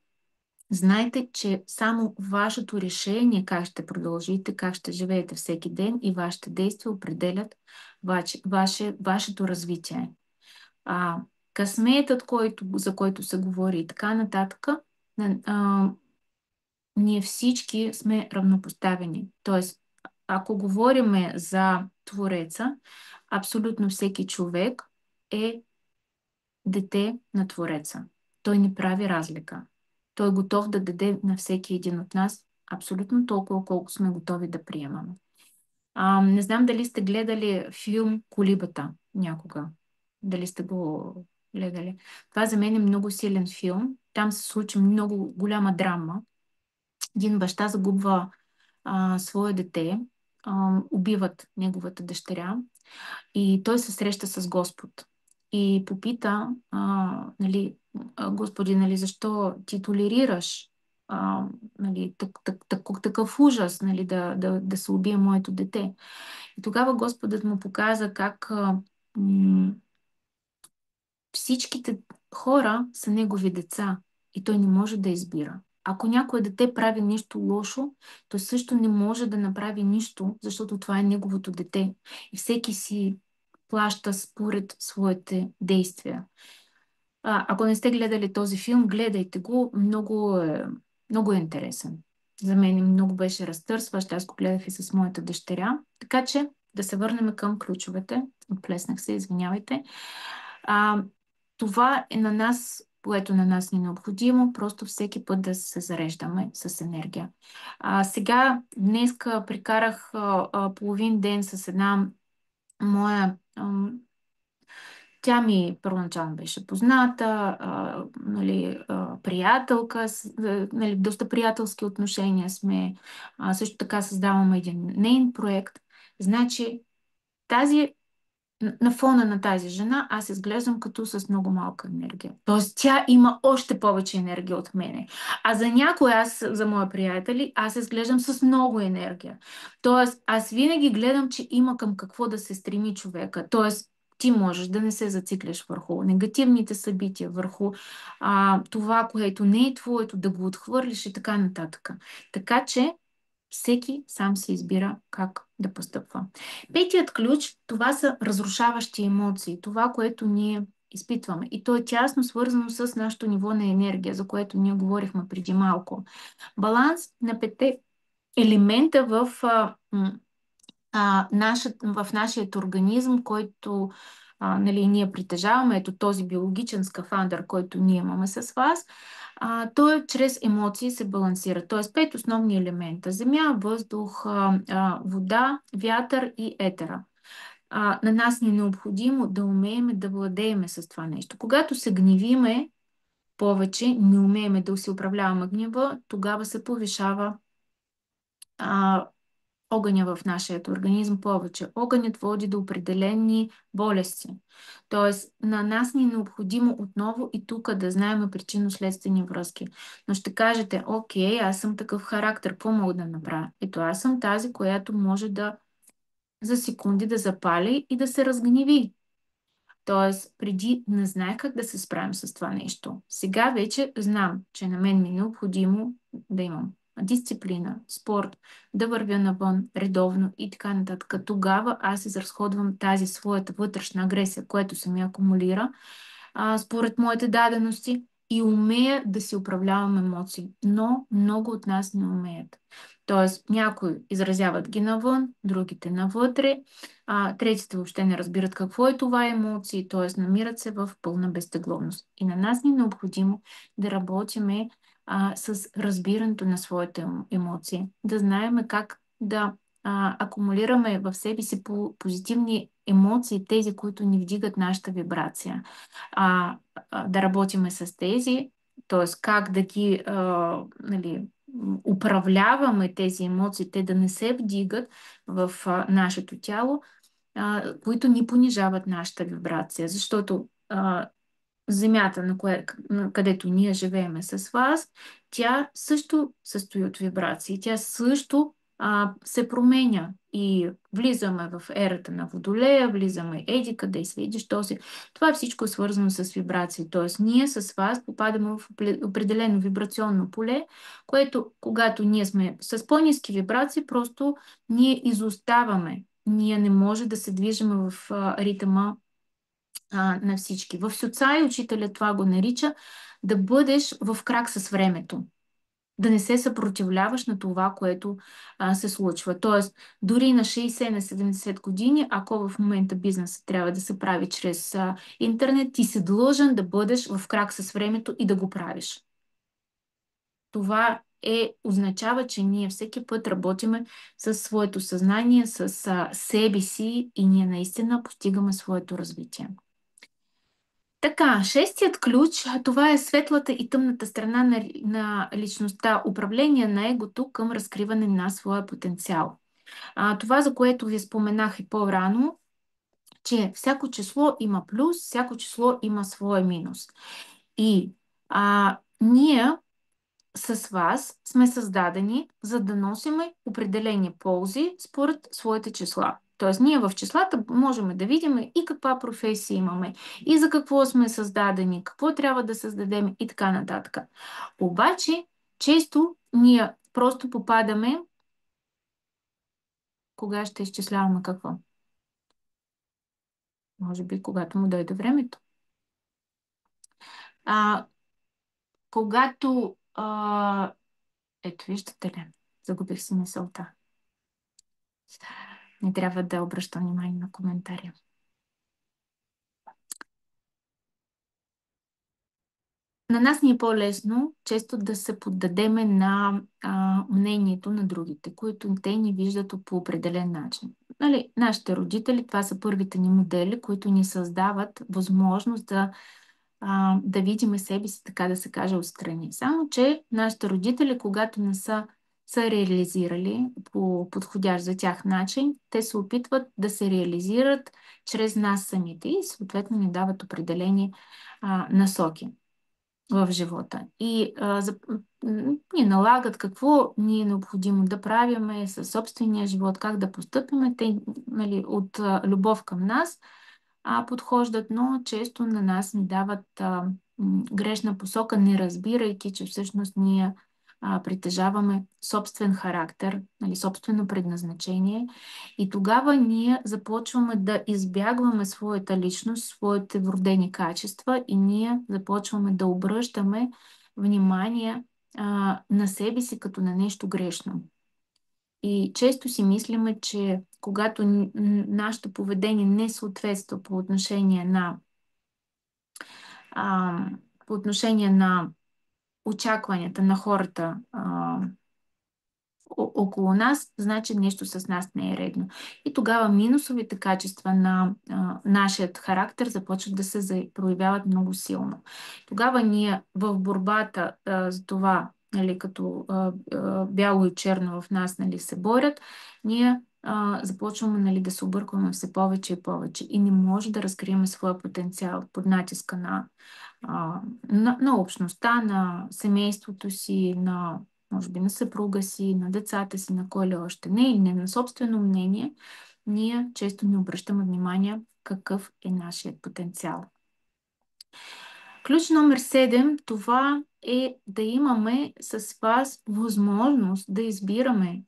знайте, че само вашето решение как ще продължите, как ще живеете всеки ден и вашите действия определят вашето развитие. А, късметът, за който се говори и така нататък, а, ние всички сме равнопоставени. Тоест, ако говорим за Твореца, абсолютно всеки човек е дете на Твореца. Той не прави разлика. Той е готов да даде на всеки един от нас абсолютно толкова, колко сме готови да приемаме. Не знам дали сте гледали филм Колибата някога. Дали сте го гледали. Това за мен е много силен филм. Там се случи много голяма драма. Един баща загубва свое дете, убиват неговата дъщеря и той се среща с Господ и попита, нали, Господи, нали, защо ти толерираш нали, такъв ужас, нали, да се убие моето дете. И тогава Господът му показа как всичките хора са негови деца и той не може да избира. Ако някое дете прави нещо лошо, той също не може да направи нищо, защото това е неговото дете. И всеки си плаща според своите действия. Ако не сте гледали този филм, гледайте го. Много е интересен. За мен много беше разтърсващ. Аз го гледах и с моята дъщеря. Така че да се върнем към ключовете. Отплеснах се, извинявайте. А, това е на нас, което на нас ни е необходимо, просто всеки път да се зареждаме с енергия. Сега, днеска прекарах половин ден с една моя... Тя ми първоначално беше позната, нали, приятелка, нали, доста приятелски отношения сме. Също така създаваме един нейн проект. Значи, на фона на тази жена аз изглеждам като с много малка енергия. Тоест тя има още повече енергия от мене. А за някой за мои приятели, аз изглеждам с много енергия. Тоест аз винаги гледам, че има към какво да се стреми човека. Тоест ти можеш да не се зацикляш върху негативните събития, върху това, което не е твоето, да го отхвърлиш и така нататък. Така че всеки сам се избира как да постъпва. Петият ключ, това са разрушаващи емоции, това, което ние изпитваме. И то е тясно свързано с нашето ниво на енергия, за което ние говорихме преди малко. Баланс на пете елемента в нашия организъм, който нали, ние притежаваме, ето този биологичен скафандър, който ние имаме с вас, той чрез емоции се балансира. Т.е. 5 основни елемента: земя, въздух, вода, вятър и етера. На нас ни е необходимо да умеем да владееме с това нещо. Когато се гневиме повече, не умеем да си управляваме гнева, тогава се повишава огъня в нашия организъм повече. Огънят води до определени болести. Тоест, на нас ни е необходимо отново и тук да знаем причинно-следствени връзки. Но ще кажете, окей, аз съм такъв характер, какво мога да направя? Ето, аз съм тази, която може да за секунди да запали и да се разгневи. Тоест, преди не знаех как да се справим с това нещо. Сега вече знам, че на мен ми е необходимо да имам дисциплина, спорт, да вървя навън редовно и така нататък. Тогава аз изразходвам тази своята вътрешна агресия, която се ми акумулира според моите дадености и умея да си управлявам емоции. Но много от нас не умеят. Тоест, някои изразяват ги навън, другите навътре, третите въобще не разбират какво е това емоции, т.е. намират се в пълна безтегловност. И на нас ни е необходимо да работиме с разбирането на своите емоции, да знаем как да акумулираме в себе си позитивни емоции, тези, които ни вдигат нашата вибрация. Да работиме с тези, т.е. как да ги нали, управляваме тези емоции, те да не се вдигат в нашето тяло, които ни понижават нашата вибрация. Защото Земята, където ние живееме с вас, тя също състои от вибрации. Тя също се променя. И влизаме в ерата на Водолея, влизаме еди къде си, видиш, що си. Това всичко е свързано с вибрации. Тоест, ние с вас попадаме в определено вибрационно поле, което, когато ние сме с по-ниски вибрации, просто ние изоставаме. Ние не може да се движим в ритъма на всички. В Сюцай учителя това го нарича да бъдеш в крак с времето. Да не се съпротивляваш на това, което се случва. Тоест, дори на 60, на 70 години, ако в момента бизнесът трябва да се прави чрез интернет, ти си длъжен да бъдеш в крак с времето и да го правиш. Това означава, че ние всеки път работиме със своето съзнание, с себе си и ние наистина постигаме своето развитие. Така, шестият ключ, това е светлата и тъмната страна на личността, управление на егото към разкриване на своя потенциал. Това, за което ви споменах и по-рано, че всяко число има плюс, всяко число има своя минус. И ние с вас сме създадени, за да носиме определени ползи според своите числа. Тоест, ние в числата можем да видим и каква професия имаме, и за какво сме създадени, какво трябва да създадем и така нататък. Обаче, често ние просто попадаме, кога ще изчисляваме какво. Може би, когато му дойде времето. А, когато... ето, виждате ли? Загубих си мисълта. Не трябва да обръщам внимание на коментари. На нас ни е по-лесно често да се поддадеме на мнението на другите, които те ни виждат по определен начин. Нали, нашите родители, това са първите ни модели, които ни създават възможност да видим себе си, така да се каже, отстрани. Само, че нашите родители, когато не са реализирали по подходящ за тях начин, те се опитват да се реализират чрез нас самите и съответно ни дават определени насоки в живота. И ни налагат какво ни е необходимо да правиме със собствения живот, как да постъпиме. Те, нали, от любов към нас подхождат, но често на нас ни дават грешна посока, не разбирайки, че всъщност ние притежаваме собствен характер, нали, собствено предназначение и тогава ние започваме да избягваме своята личност, своите вродени качества и ние започваме да обръщаме внимание на себе си като на нещо грешно. И често си мислиме, че когато нашето поведение не съответства а, по отношение на очакванията на хората около нас, значи нещо с нас не е редно. И тогава минусовите качества на нашият характер започват да се проявяват много силно. Тогава ние в борбата за това, нали, като бяло и черно в нас, нали, се борят, ние започваме, нали, да се объркваме все повече и повече и не може да разкрием своя потенциал под натиска на общността, на семейството си, може би на съпруга си, на децата си, на кой ли още не, или не на собствено мнение, ние често не обръщаме внимание какъв е нашият потенциал. Ключ номер 7, това е да имаме с вас възможност да избираме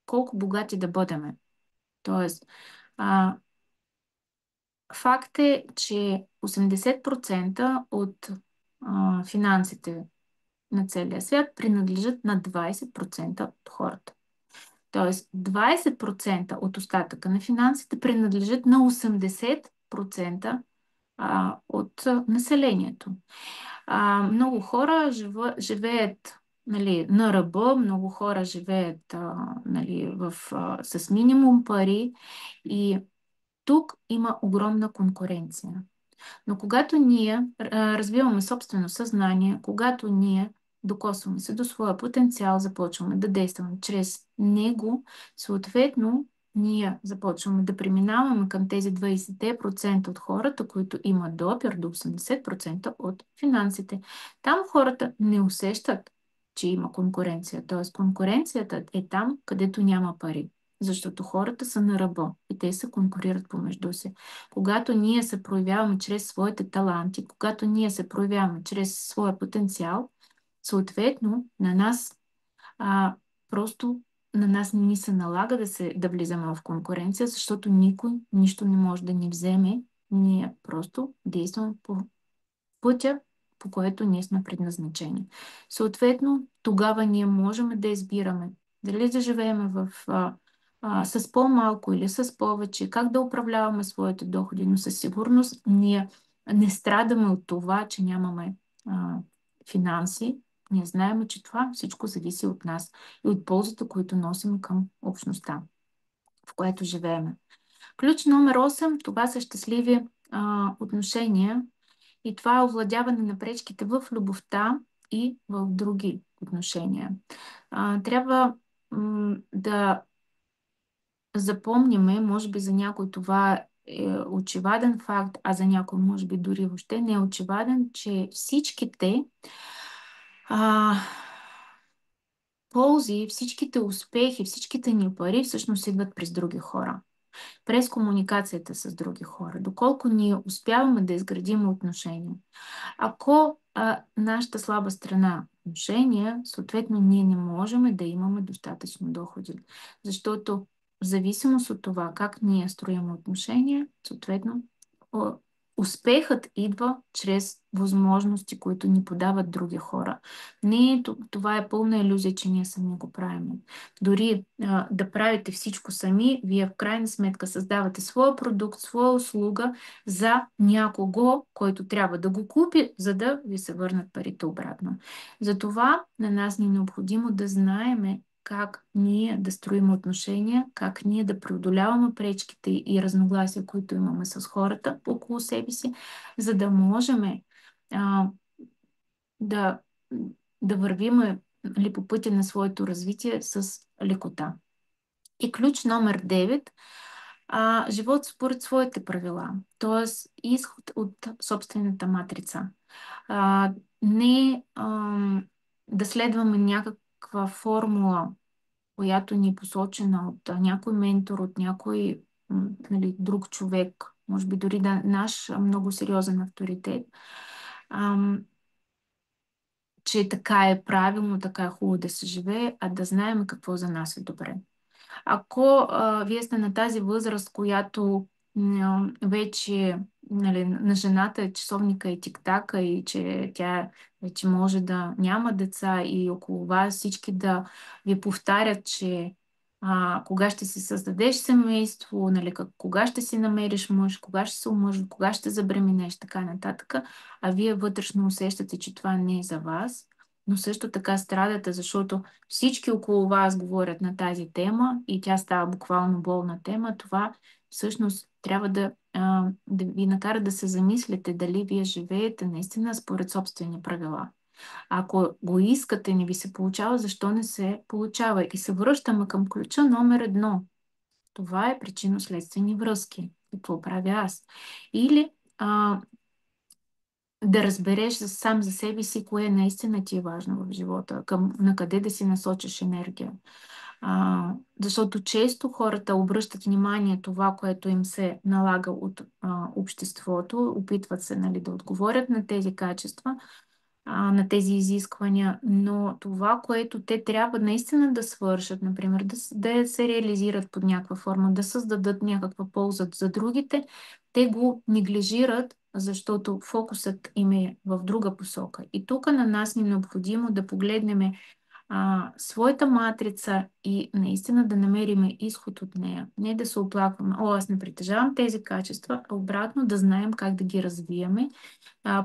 колко богати да бъдем. Тоест, факт е, че 80% от финансите на целия свят принадлежат на 20% от хората. Тоест 20% от остатъка на финансите принадлежат на 80% от населението. Много хора живеят, нали, на ръба, много хора живеят, нали, с минимум пари и тук има огромна конкуренция. Но когато ние развиваме собствено съзнание, когато ние докосваме се до своя потенциал, започваме да действаме чрез него, съответно ние започваме да преминаваме към тези 20% от хората, които имат допир до 80% от финансите. Там хората не усещат, че има конкуренция. Т.е. конкуренцията е там, където няма пари. Защото хората са на ръба и те се конкурират помежду си. Когато ние се проявяваме чрез своите таланти, когато ние се проявяваме чрез своя потенциал, съответно на нас а, просто на нас не ни се налага да влизаме в конкуренция, защото никой нищо не може да ни вземе. Ние просто действаме по пътя, по който ние сме предназначени. Съответно, тогава ние можем да избираме дали да живеем с по-малко или с повече, как да управляваме своите доходи, но със сигурност ние не страдаме от това, че нямаме финанси. Ние знаем, че това всичко зависи от нас и от ползата, които носим към общността, в която живеем. Ключ номер 8, това са щастливи отношения и това е овладяване на пречките в любовта и в други отношения. Трябва да запомниме, може би за някой това е очеваден факт, а за някой може би дори въобще не е очеваден, че всичките а, ползи, всичките успехи, всичките ни пари всъщност идват през други хора, през комуникацията с други хора, доколко ние успяваме да изградим отношения. Ако нашата слаба страна е отношения, съответно ние не можем да имаме достатъчно доходи, защото в зависимост от това как ние строим отношения, съответно успехът идва чрез възможности, които ни подават други хора. Не, това е пълна илюзия, че ние сами го правим. Дори да правите всичко сами, вие в крайна сметка създавате своя продукт, своя услуга за някого, който трябва да го купи, за да ви се върнат парите обратно. Затова на нас ни е необходимо да знаеме как ние да строим отношения, как ние да преодоляваме пречките и разногласия, които имаме с хората около себе си, за да можем а, да, да вървим ли по пътя на своето развитие с лекота. И ключ номер 9. Живот според своите правила, т.е. изход от собствената матрица. Не да следваме някаква формула, която ни е посочена от някой ментор, от някой нали, друг човек, може би дори да наш много сериозен авторитет, че така е правилно, така е хубаво да се живее, а да знаем какво за нас е добре. Ако вие сте на тази възраст, която вече нали, на жената е часовника и тиктака и че тя вече може да няма деца и около вас всички да ви повтарят, че кога ще си създадеш семейство, нали, кога ще си намериш мъж, кога ще се омъжиш, кога ще забременеш, така нататък, а вие вътрешно усещате, че това не е за вас, но също така страдате, защото всички около вас говорят на тази тема и тя става буквално болна тема, това всъщност трябва да ви накара да се замислите дали вие живеете наистина според собствени правила. Ако го искате, не ви се получава, защо не се получава? И се връщаме към ключа номер 1. Това е причинно-следствени връзки. Какво правя аз? Или да разбереш сам за себе си, кое наистина ти е важно в живота, на къде да си насочиш енергия. Защото често хората обръщат внимание това, което им се налага от обществото, опитват се нали, да отговорят на тези качества, на тези изисквания, но това, което те трябва наистина да свършат, например, да се реализират под някаква форма, да създадат някаква полза за другите, те го неглижират, защото фокусът им е в друга посока. И тук на нас ни е необходимо да погледнем своята матрица и наистина да намерим изход от нея. Не да се оплакваме, о, аз не притежавам тези качества, а обратно да знаем как да ги развиеме,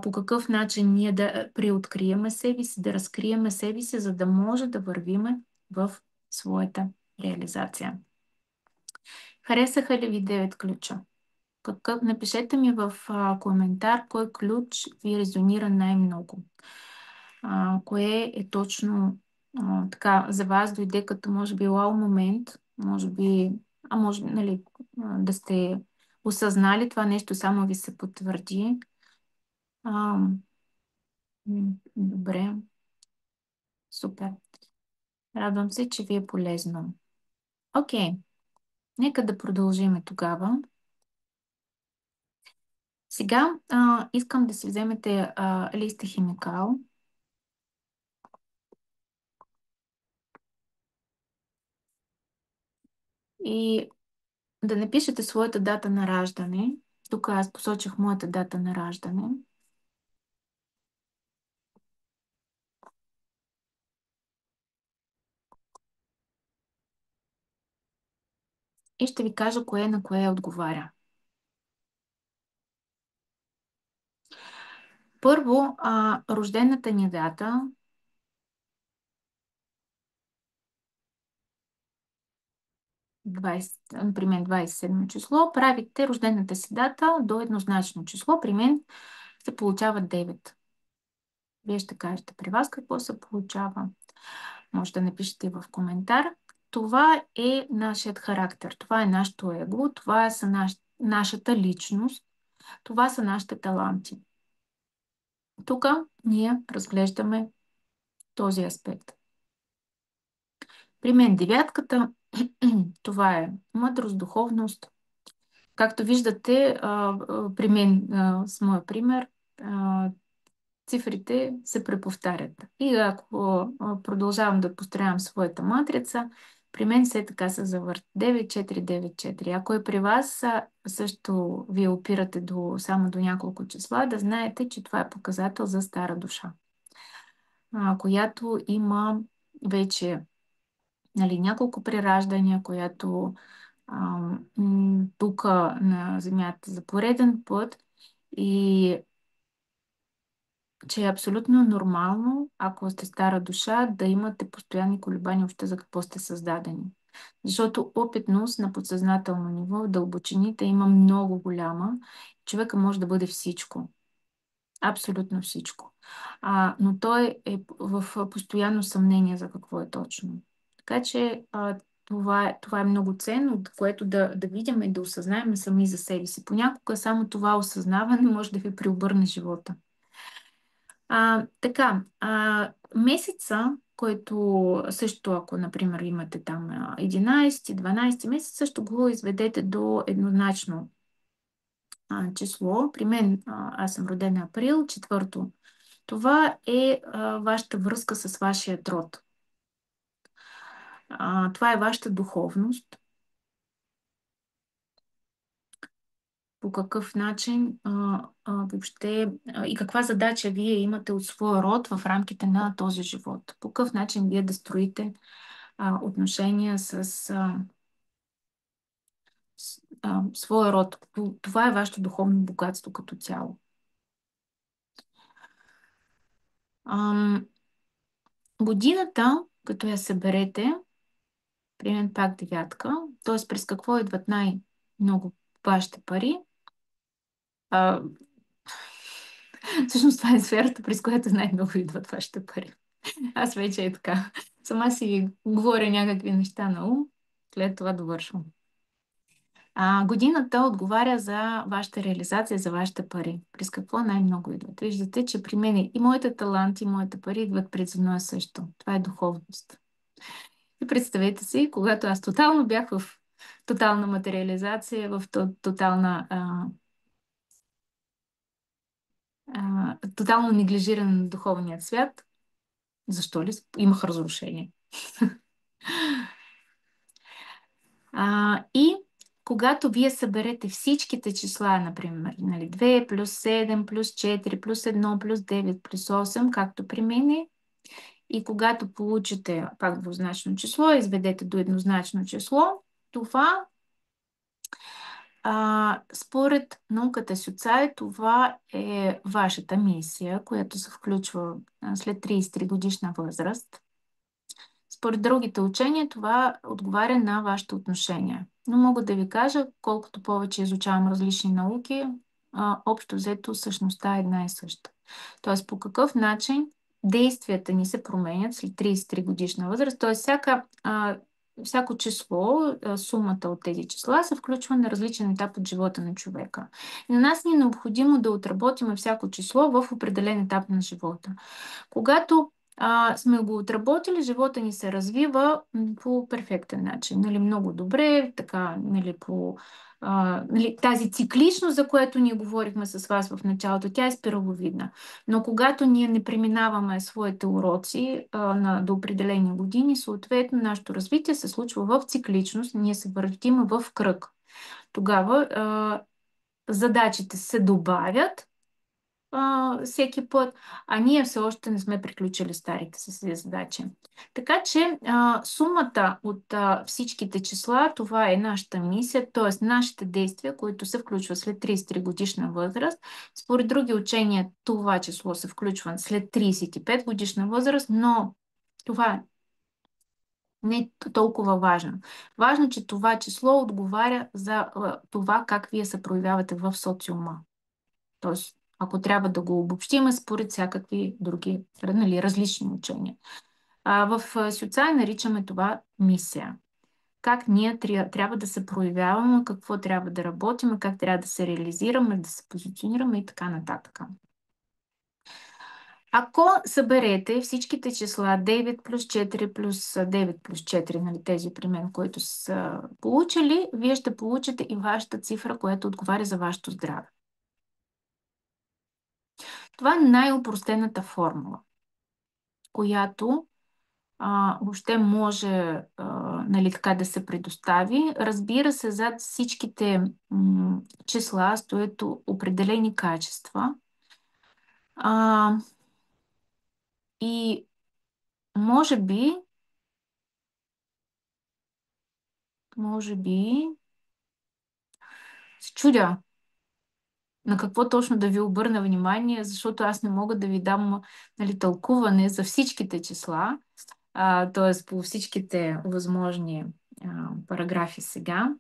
по какъв начин ние да приоткриеме себе си, да разкриеме себе си, за да може да вървиме в своята реализация. Харесаха ли ви 9 ключа? Напишете ми в коментар кой ключ ви резонира най-много. Кое е точно така за вас дойде като може би вау момент, може би, може нали, да сте осъзнали това нещо, само ви се потвърди. А, добре, супер. Радвам се, че ви е полезно. Окей, нека да продължим тогава. Сега искам да си вземете листа химикал и да напишете своята дата на раждане. Тук аз посочих моята дата на раждане. И ще ви кажа кое на кое отговаря. Първо, рождената ни дата при мен 27 число, правите рождената си дата до еднозначно число. При мен се получава 9. Вие ще кажете при вас какво се получава. Може да напишете в коментар. Това е нашият характер, това е нашето его, това е нашата личност, това са нашите таланти. Тук ние разглеждаме този аспект. При мен девятката, това е мъдрост, духовност. Както виждате, при мен, с моя пример, цифрите се преповтарят. И ако продължавам да построявам своята матрица, при мен все така се завърт. 9-4-9-4. Ако е при вас, също вие опирате само до няколко числа, да знаете, че това е показател за стара душа, която има вече нали, няколко прераждания, която тук на Земята за пореден път и че е абсолютно нормално, ако сте стара душа, да имате постоянни колебания още за какво сте създадени. Защото опитност на подсъзнателно ниво в дълбочините има много голяма. Човека може да бъде всичко. Абсолютно всичко. Но той е в постоянно съмнение за какво е точно. Така че това е много ценно, което да видим и да осъзнаем сами за себе си. Понякога само това осъзнаване може да ви преобърне живота. Така, месеца, който също, ако, например, имате там 11-12 месец, също го изведете до еднозначно число. При мен, аз съм родена април, четвърто. Това е вашата връзка с вашия род. Това е вашата духовност. По какъв начин въобще и каква задача вие имате от своя род в рамките на този живот. По какъв начин вие да строите отношения с своя род. Това е вашето духовно богатство като цяло. Годината, като я съберете, при мен пак девятка, т.е. през какво идват най-много вашите пари. Всъщност това е сферата, през която най-много идват вашите пари. Аз вече е така. Сама си говоря някакви неща на ум, след това довършвам. Годината отговаря за вашата реализация, за вашите пари. През какво най-много идват? Виждате, че при мен и моите таланти, и моите пари идват през едно и също. Това е духовност. И представете си, когато аз тотално бях в тотална материализация, в тотално неглижиране на духовният свят, защо ли имах разрушение? И когато вие съберете всичките числа, например, нали, 2 плюс 7 плюс 4 плюс 1 плюс 9 плюс 8, както при мен, И когато получите пак двузначно число, изведете до еднозначно число, това според науката Сюцай, това е вашата мисия, която се включва след 33 годишна възраст. Според другите учения, това отговаря на вашето отношение. Но мога да ви кажа, колкото повече изучавам различни науки, общо взето същността е една и съща. Тоест, по какъв начин действията ни се променят след 33 годишна възраст. Тоест, всяко число, сумата от тези числа се включва на различен етап от живота на човека. И на нас ни е необходимо да отработим всяко число в определен етап на живота. Когато сме го отработили, живота ни се развива по перфектен начин. Нали, много добре, така, нали, нали, тази цикличност, за която ние говорихме с вас в началото, тя е спираловидна. Но когато ние не преминаваме своите уроци до определени години, съответно нашето развитие се случва в цикличност, ние се въртим в кръг. Тогава задачите се добавят всеки път, а ние все още не сме приключили старите си задачи. Така че сумата от всичките числа, това е нашата мисия, т.е. нашите действия, които се включват след 33 годишна възраст. Според други учения това число се включва след 35 годишна възраст, но това не е толкова важно. Важно, че това число отговаря за това как вие се проявявате в социума. Тоест, ако трябва да го обобщим, според всякакви други, нали, различни учения. В Сюцай наричаме това мисия. Как ние трябва да се проявяваме, какво трябва да работим, как трябва да се реализираме, да се позиционираме и така нататък. Ако съберете всичките числа 9 плюс 4 плюс 9 плюс 4, нали, тези при мен, които са получили, вие ще получите и вашата цифра, която отговаря за вашето здраве. Това е най-опростената формула, която въобще може нали, така да се предостави. Разбира се, зад всичките числа стоят определени качества. И може би се чудя на какво точно да ви обърна внимание, защото аз не мога да ви дам, нали, тълкуване за всичките числа, т.е. по всичките възможни параграфи сега.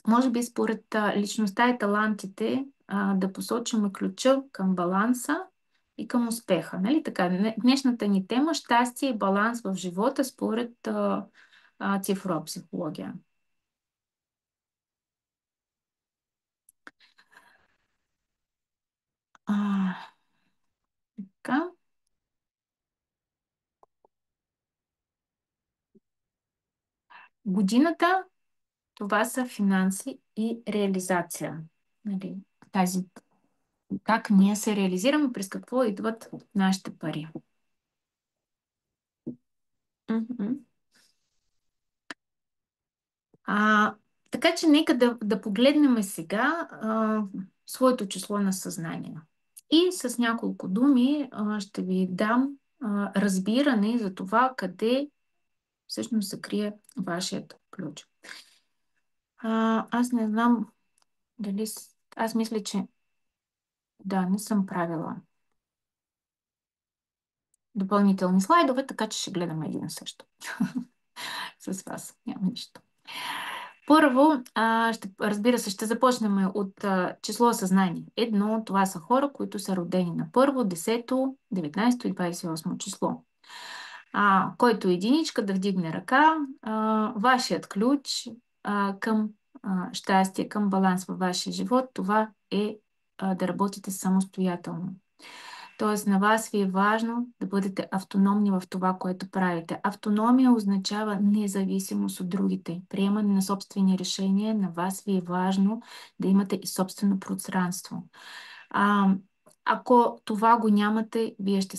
Може би според личността и талантите да посочим ключа към баланса и към успеха. Нали? Така, днешната ни тема щастие и баланс в живота според цифрова психология. Така. Годината, това са финанси и реализация. Нали? Как ние се реализираме, през какво идват нашите пари. Мгм. Така че нека да погледнем сега своето число на съзнание. И с няколко думи ще ви дам разбиране за това къде всъщност се крие вашият ключ. Аз не знам дали... Аз мисля, че да, не съм правила допълнителни слайдове, така че ще гледаме един също с вас. Няма нищо. Първо, разбира се, ще започнем от число съзнание. Едно, това са хора, които са родени на първо, 10, 19 и 28 число. Който е единичка, да вдигне ръка. Вашият ключ към щастие, към баланс във вашия живот, това е да работите самостоятелно. Тоест на вас ви е важно да бъдете автономни в това, което правите. Автономия означава независимост от другите, приемане на собствени решения. На вас ви е важно да имате и собствено пространство. Ако това го нямате, вие ще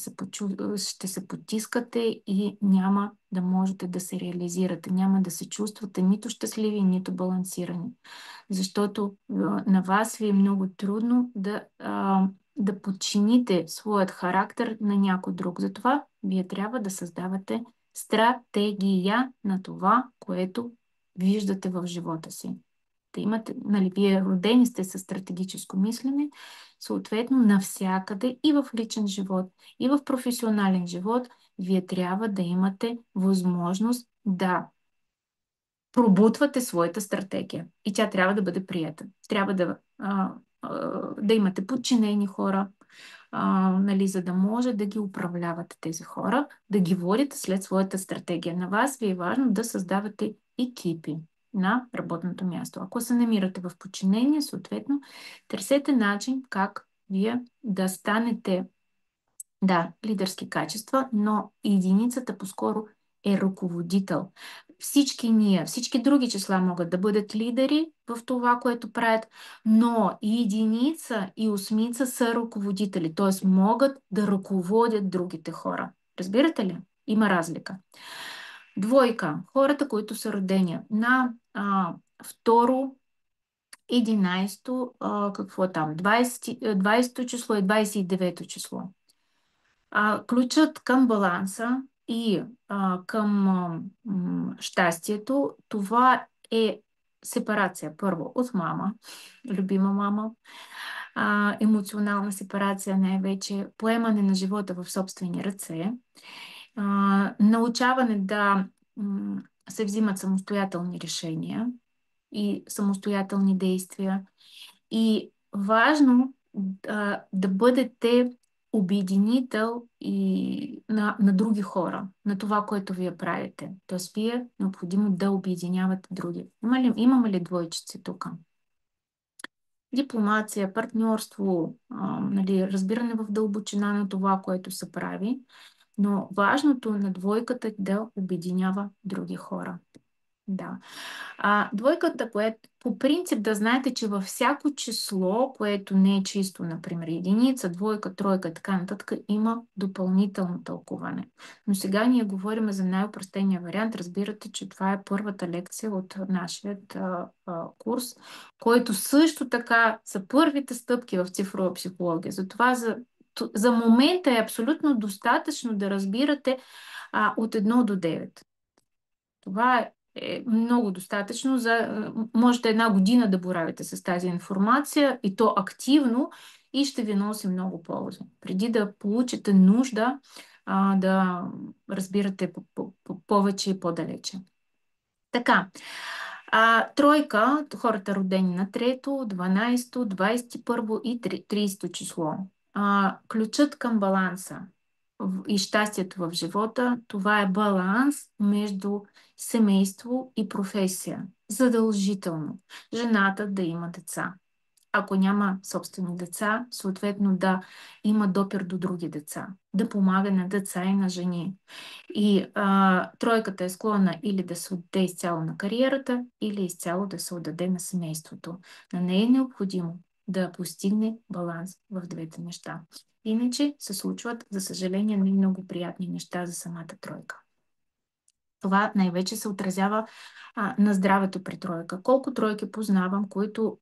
се потискате и няма да можете да се реализирате. Няма да се чувствате нито щастливи, нито балансирани. Защото на вас ви е много трудно да подчините своят характер на някой друг. Затова вие трябва да създавате стратегия на това, което виждате в живота си. Да имате, нали, вие родени сте със стратегическо мислене, съответно навсякъде и в личен живот, и в професионален живот, вие трябва да имате възможност да пробутвате своята стратегия. И тя трябва да бъде прията. Трябва да имате подчинени хора, нали, за да може да ги управлявате тези хора, да ги водите след своята стратегия. На вас ви е важно да създавате екипи на работното място. Ако се намирате в подчинение, съответно, търсете начин как вие да станете, да, лидерски качества, но единицата по-скоро е ръководител. Всички ние, всички други числа могат да бъдат лидери в това, което правят, но и единица и осмица са ръководители, т.е. могат да ръководят другите хора. Разбирате ли? Има разлика. Двойка. Хората, които са родени на второ, 11, какво е там, 20 число и 29 число. Ключът към баланса и към щастието, това е сепарация. Първо от мама, любима мама, емоционална сепарация най-вече, поемане на живота в собствени ръце, научаване да се взимат самостоятелни решения и самостоятелни действия. И важно да бъдете обединител и на други хора, на това, което вие правите. Тоест, вие е необходимо да обединявате други. Имаме ли двойчици тук? Дипломация, партньорство, нали, разбиране в дълбочина на това, което се прави, но важното на двойката е да обединява други хора. Да. Двойката, което по принцип да знаете, че във всяко число, което не е чисто, например, единица, двойка, тройка и така нататък, има допълнително тълкуване. Но сега ние говорим за най-опростения вариант. Разбирате, че това е първата лекция от нашия курс, който също така са първите стъпки в цифрова психология. Затова за момента е абсолютно достатъчно да разбирате от 1 до 9. Това е много достатъчно. Можете 1 година да боравите с тази информация и то активно и ще ви носи много полза. Преди да получите нужда да разбирате повече и по-далече. Така, тройка, хората родени на 3, 12, 21 и 30 число. Ключът към баланса и щастието в живота, това е баланс между семейство и професия. Задължително. Жената да има деца. Ако няма собствени деца, съответно да има допир до други деца. Да помага на деца и на жени. И тройката е склонна или да се отдаде изцяло на кариерата, или изцяло да се отдаде на семейството. На нея е необходимо да постигне баланс в двете неща. Иначе се случват, за съжаление, не много приятни неща за самата тройка. Това най-вече се отразява на здравето при тройка. Колко тройки познавам, които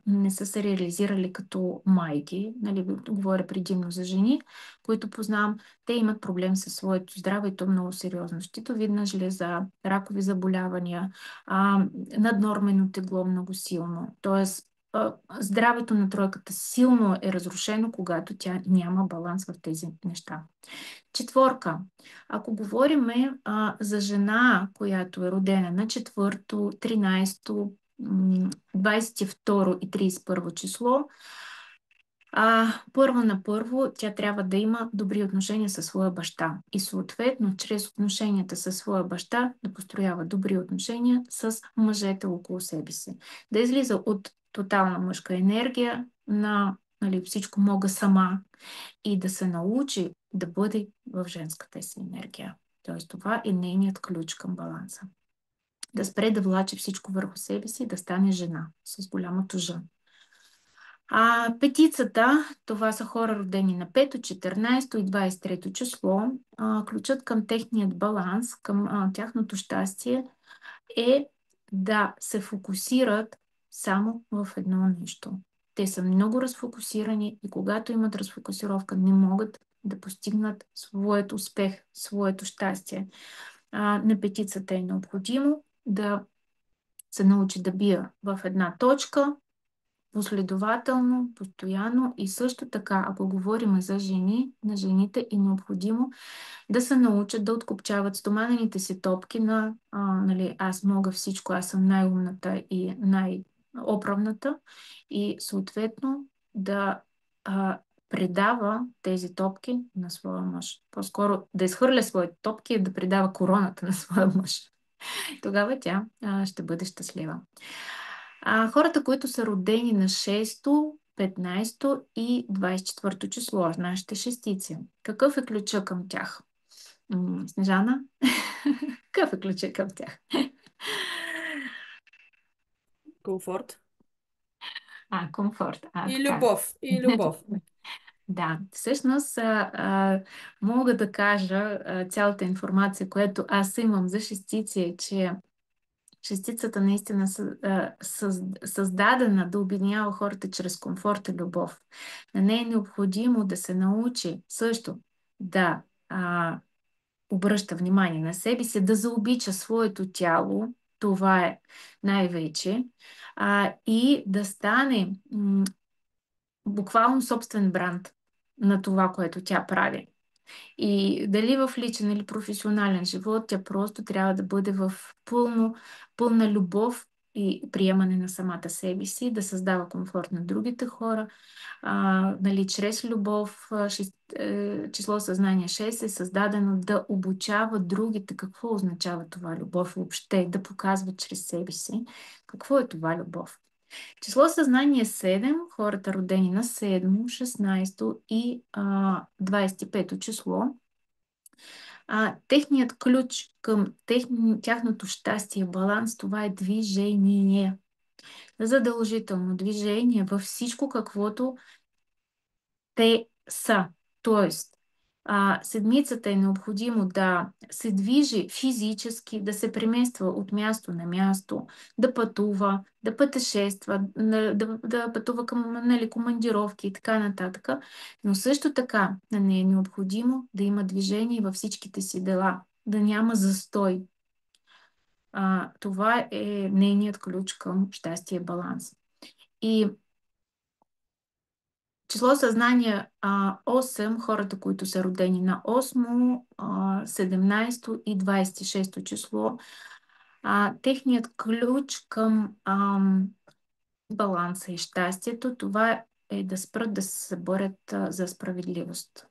не са се реализирали като майки, нали, говоря предимно за жени, които познавам, те имат проблем със своето здраве и то много сериозно. Щитовидна жлеза, ракови заболявания, наднормено тегло много силно. Тоест, здравето на тройката силно е разрушено, когато тя няма баланс в тези неща. Четворка. Ако говорим за жена, която е родена на 4, 13, 22 и 31 число, първо на първо тя трябва да има добри отношения със своя баща и съответно чрез отношенията със своя баща да построява добри отношения с мъжете около себе си. Да излиза от тотална мъжка енергия на, нали, всичко мога сама и да се научи да бъде в женската си енергия. Тоест това е нейният ключ към баланса. Да спре да влачи всичко върху себе си и да стане жена с голяма тужа. Петицата, това са хора родени на 5, 14 и 23 число. Ключът към техният баланс, към тяхното щастие е да се фокусират само в едно нещо. те са много разфокусирани и когато имат разфокусировка, не могат да постигнат своят успех, своето щастие. На петицата е необходимо да се научи да бие в една точка, последователно, постоянно и също така, ако говорим за жени, на жените е необходимо да се научат да откопчават стоманените си топки на нали, аз мога всичко, аз съм най-умната и най-оправната и съответно да предава тези топки на своя мъж. По-скоро да изхвърля своите топки и да предава короната на своя мъж. Тогава тя ще бъде щастлива. Хората, които са родени на 6-то, 15-то и 24-то число, нашите шестици, какъв е ключа към тях? Снежана? Какъв е ключа към тях? Комфорт. Комфорт. И Така. любов. И любов. Да, всъщност мога да кажа цялата информация, която аз имам за шестици е, че шестицата наистина създадена да обединява хората чрез комфорт и любов. На нея е необходимо да се научи също да обръща внимание на себе си, да заобича своето тяло, това е най-вече, и да стане буквално собствен бранд на това, което тя прави. И дали в личен или професионален живот, тя просто трябва да бъде в пълна любов и приемане на самата себе си, да създава комфорт на другите хора. Нали, чрез любов, число съзнание 6 е създадено да обучава другите какво означава това любов въобще, да показва чрез себе си какво е това любов. Число съзнание 7, хората родени на 7, 16 и 25 число, техният ключ към тяхното щастие, баланс, това е движение. Задължително движение във всичко, каквото те са. Тоест, седмицата е необходимо да се движи физически, да се премества от място на място, да пътува, да пътешества, да пътува към нали, командировки и така нататък. Но също така на нея е необходимо да има движение във всичките си дела, да няма застой. Това е нейният ключ към щастие и баланс. И число съзнание 8, хората, които са родени на 8, 17 и 26 число, техният ключ към баланса и щастието, това е да спрат да се съборят за справедливост.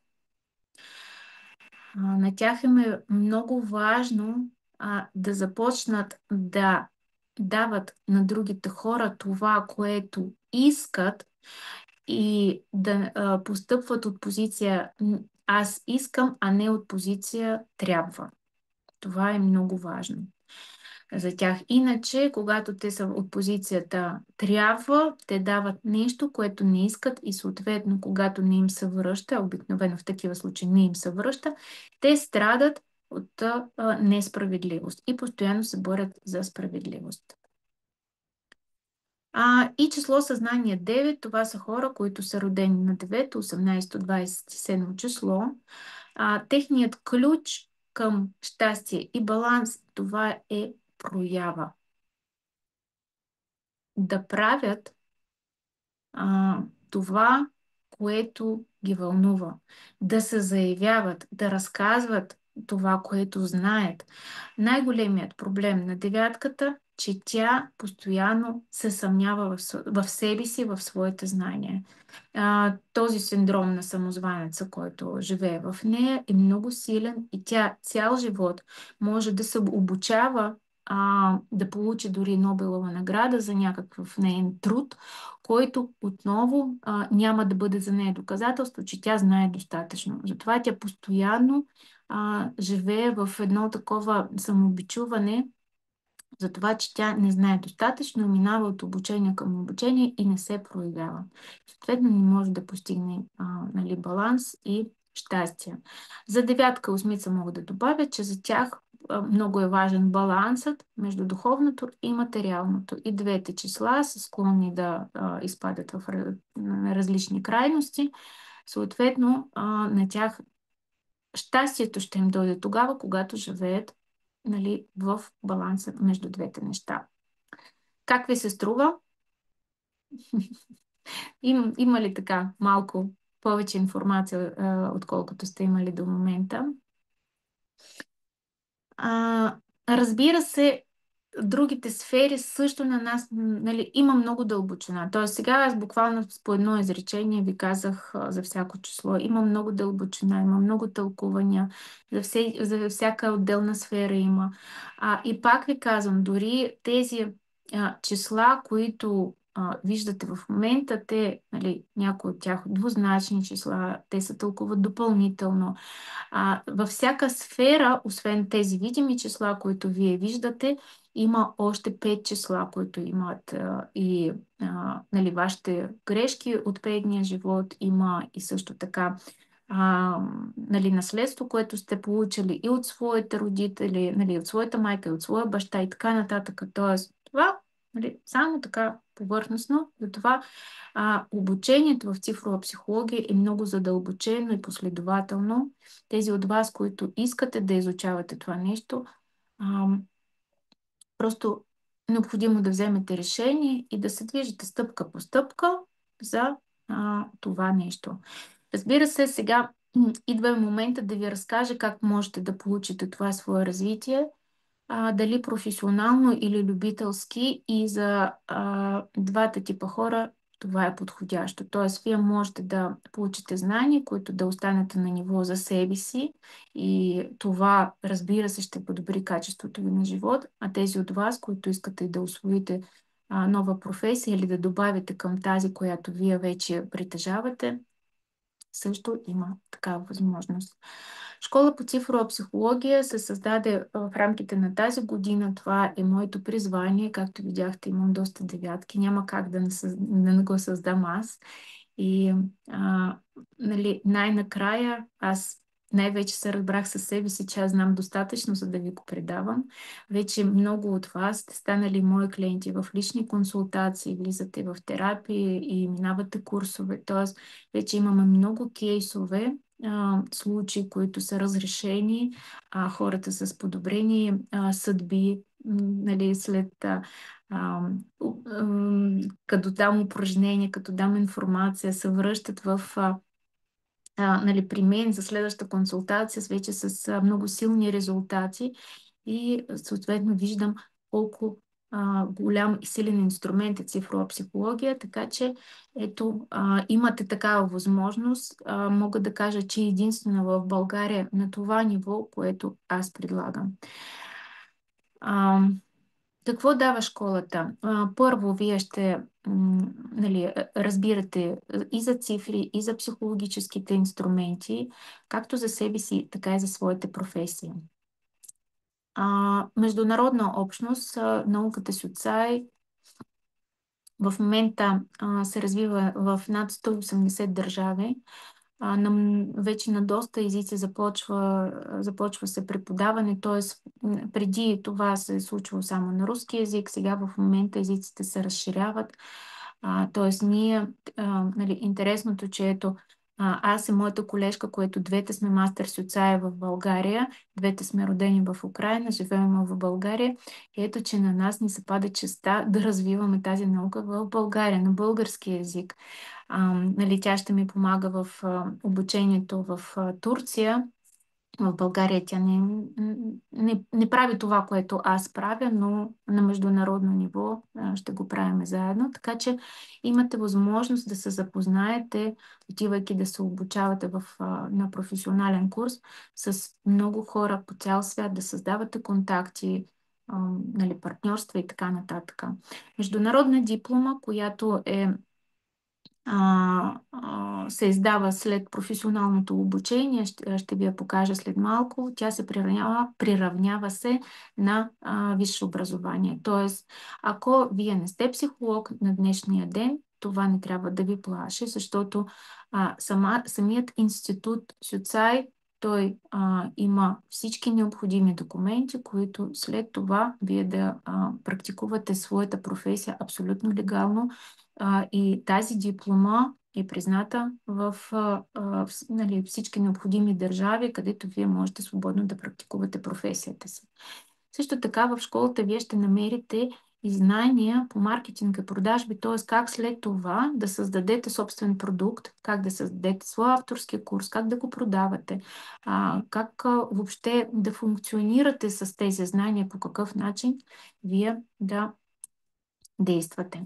На тях им е много важно да започнат да дават на другите хора това, което искат, и да постъпват от позиция аз искам, а не от позиция трябва. Това е много важно за тях. Иначе, когато те са от позицията трябва, те дават нещо, което не искат и съответно, когато не им се връща, обикновено в такива случаи не им се връща, те страдат от несправедливост и постоянно се борят за справедливост. И число съзнание 9, това са хора, които са родени на 9, 18, 27 число. Техният ключ към щастие и баланс, това е проява. Да правят това, което ги вълнува. Да се заявяват, да разказват това, което знаят. Най-големият проблем на девятката, че тя постоянно се съмнява в себе си, в своите знания. Този синдром на самозванеца, който живее в нея, е много силен и тя цял живот може да се обучава да получи дори Нобелова награда за някакъв неин труд, който отново няма да бъде за нея доказателство, че тя знае достатъчно. Затова тя постоянно живее в едно такова самобичуване, за това, че тя не знае достатъчно, минава от обучение към обучение и не се проявява. Съответно, не може да постигне нали, баланс и щастие. За девятка и осмица мога да добавя, че за тях много е важен балансът между духовното и материалното. И двете числа са склонни да изпадат в на различни крайности. Съответно, на тях щастието ще им дойде тогава, когато живеят, нали, в баланса между двете неща. Как ви се струва? Има ли така малко повече информация, отколкото сте имали до момента? А, разбира се, другите сфери също на нас, нали, има много дълбочина. Тоест сега аз буквално с по едно изречение ви казах за всяко число. Има много дълбочина, има много тълкувания, за всяка отделна сфера има. И пак ви казвам, дори тези числа, които виждате в момента, те, нали, някои от тях двузначни числа, те се тълкуват допълнително. Във всяка сфера, освен тези видими числа, които вие виждате, има още 5 числа, които имат нали, вашите грешки от предния живот. Има и също така нали, наследство, което сте получили и от своите родители, нали, от своята майка, и от своя баща и така нататък. Тоест, това, нали, само така повърхностно, затова обучението в цифрова психология е много задълбочено и последователно. Тези от вас, които искате да изучавате това нещо, просто необходимо да вземете решение и да се движите стъпка по стъпка за това нещо. Разбира се, сега идва момента да ви разкажа как можете да получите това свое развитие, дали професионално или любителски, и за двата типа хора това е подходящо. Тоест, вие можете да получите знания, които да останете на ниво за себе си, и това, разбира се, ще подобри качеството ви на живот, а тези от вас, които искате да усвоите нова професия или да добавите към тази, която вие вече притежавате, също има такава възможност. Школа по цифрова психология се създаде в рамките на тази година. Това е моето призвание. Както видяхте, имам доста девятки. Няма как да не го създам аз. И нали, най-накрая аз най-вече се разбрах със себе си, че аз знам достатъчно, за да ви го предавам. Вече много от вас сте станали мои клиенти в лични консултации, влизате в терапия и минавате курсове. Тоест, вече имаме много кейсове, случаи, които са разрешени, хората с подобрени съдби, нали, след като дам упражнения, като дам информация, се връщат нали, при мен за следваща консултация вече с много силни резултати, и съответно виждам колко голям и силен инструмент е цифрова психология, така че ето, имате такава възможност. Мога да кажа, че единствено в България на това ниво, което аз предлагам. Какво дава школата? Първо, вие ще нали, разбирате и за цифри, и за психологическите инструменти, както за себе си, така и за своите професии. Международна общност, науката Сюцай в момента се развива в над 180 държави. Вече на доста езици започва се преподаване, т.е. преди това се е случвало само на руски език, сега в момента езиците се разширяват. Т.е. ние, нали, интересното, че ето аз и моята колежка, което двете сме мастер Сюцая в България, двете сме родени в Украйна, живеем в България. И ето, че на нас ни се пада честа да развиваме тази наука в България, на български език. Нали, тя ще ми помага в обучението в Турция. В България тя не прави това, което аз правя, но на международно ниво ще го правим заедно. Така че имате възможност да се запознаете, отивайки да се обучавате на професионален курс с много хора по цял свят, да създавате контакти, нали, партньорства и така нататък. Международна диплома, която се издава след професионалното обучение, ще ви я покажа след малко. Тя се приравнява се на висше образование. Тоест, ако вие не сте психолог на днешния ден, това не трябва да ви плаши, защото самият институт Сюцай Той има всички необходими документи, които след това вие да практикувате своята професия абсолютно легално, и тази диплома е призната нали, всички необходими държави, където вие можете свободно да практикувате професията си. Също така в школата вие ще намерите и знания по маркетинг и продажби, т.е. как след това да създадете собствен продукт, как да създадете своя авторски курс, как да го продавате, как въобще да функционирате с тези знания, по какъв начин вие да действате.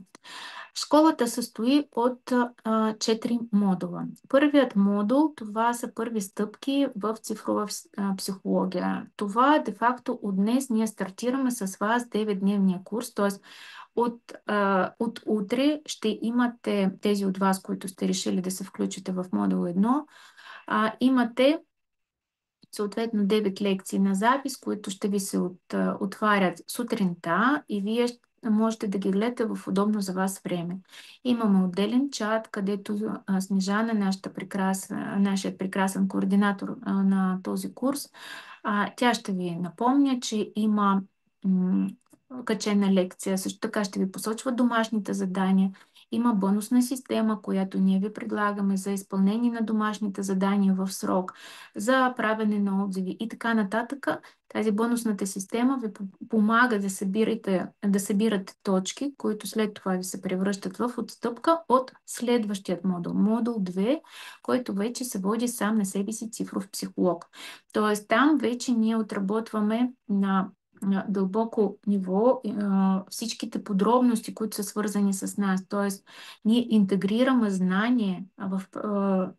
Школата състои от 4 модула. Първият модул, това са първи стъпки в цифрова психология. Това де-факто от днес ние стартираме с вас 9-дневния курс, т.е. от утре ще имате, тези от вас, които сте решили да се включите в модул 1, имате съответно 9 лекции на запис, които ще ви се отварят сутринта и вие можете да ги гледате в удобно за вас време. Имаме отделен чат, където Снежана, нашият прекрасен координатор на този курс, тя ще ви напомня, че има качена лекция, също така ще ви посочва домашните задания. Има бонусна система, която ние ви предлагаме за изпълнение на домашните задания в срок, за правене на отзиви и така нататък. Тази бонусната система ви помага да събирате точки, които след това ви се превръщат в отстъпка от следващият модул. Модул 2, който вече се води сам на себе си цифров психолог. Тоест там вече ние отработваме на дълбоко ниво всичките подробности, които са свързани с нас. Тоест, ние интегрираме знание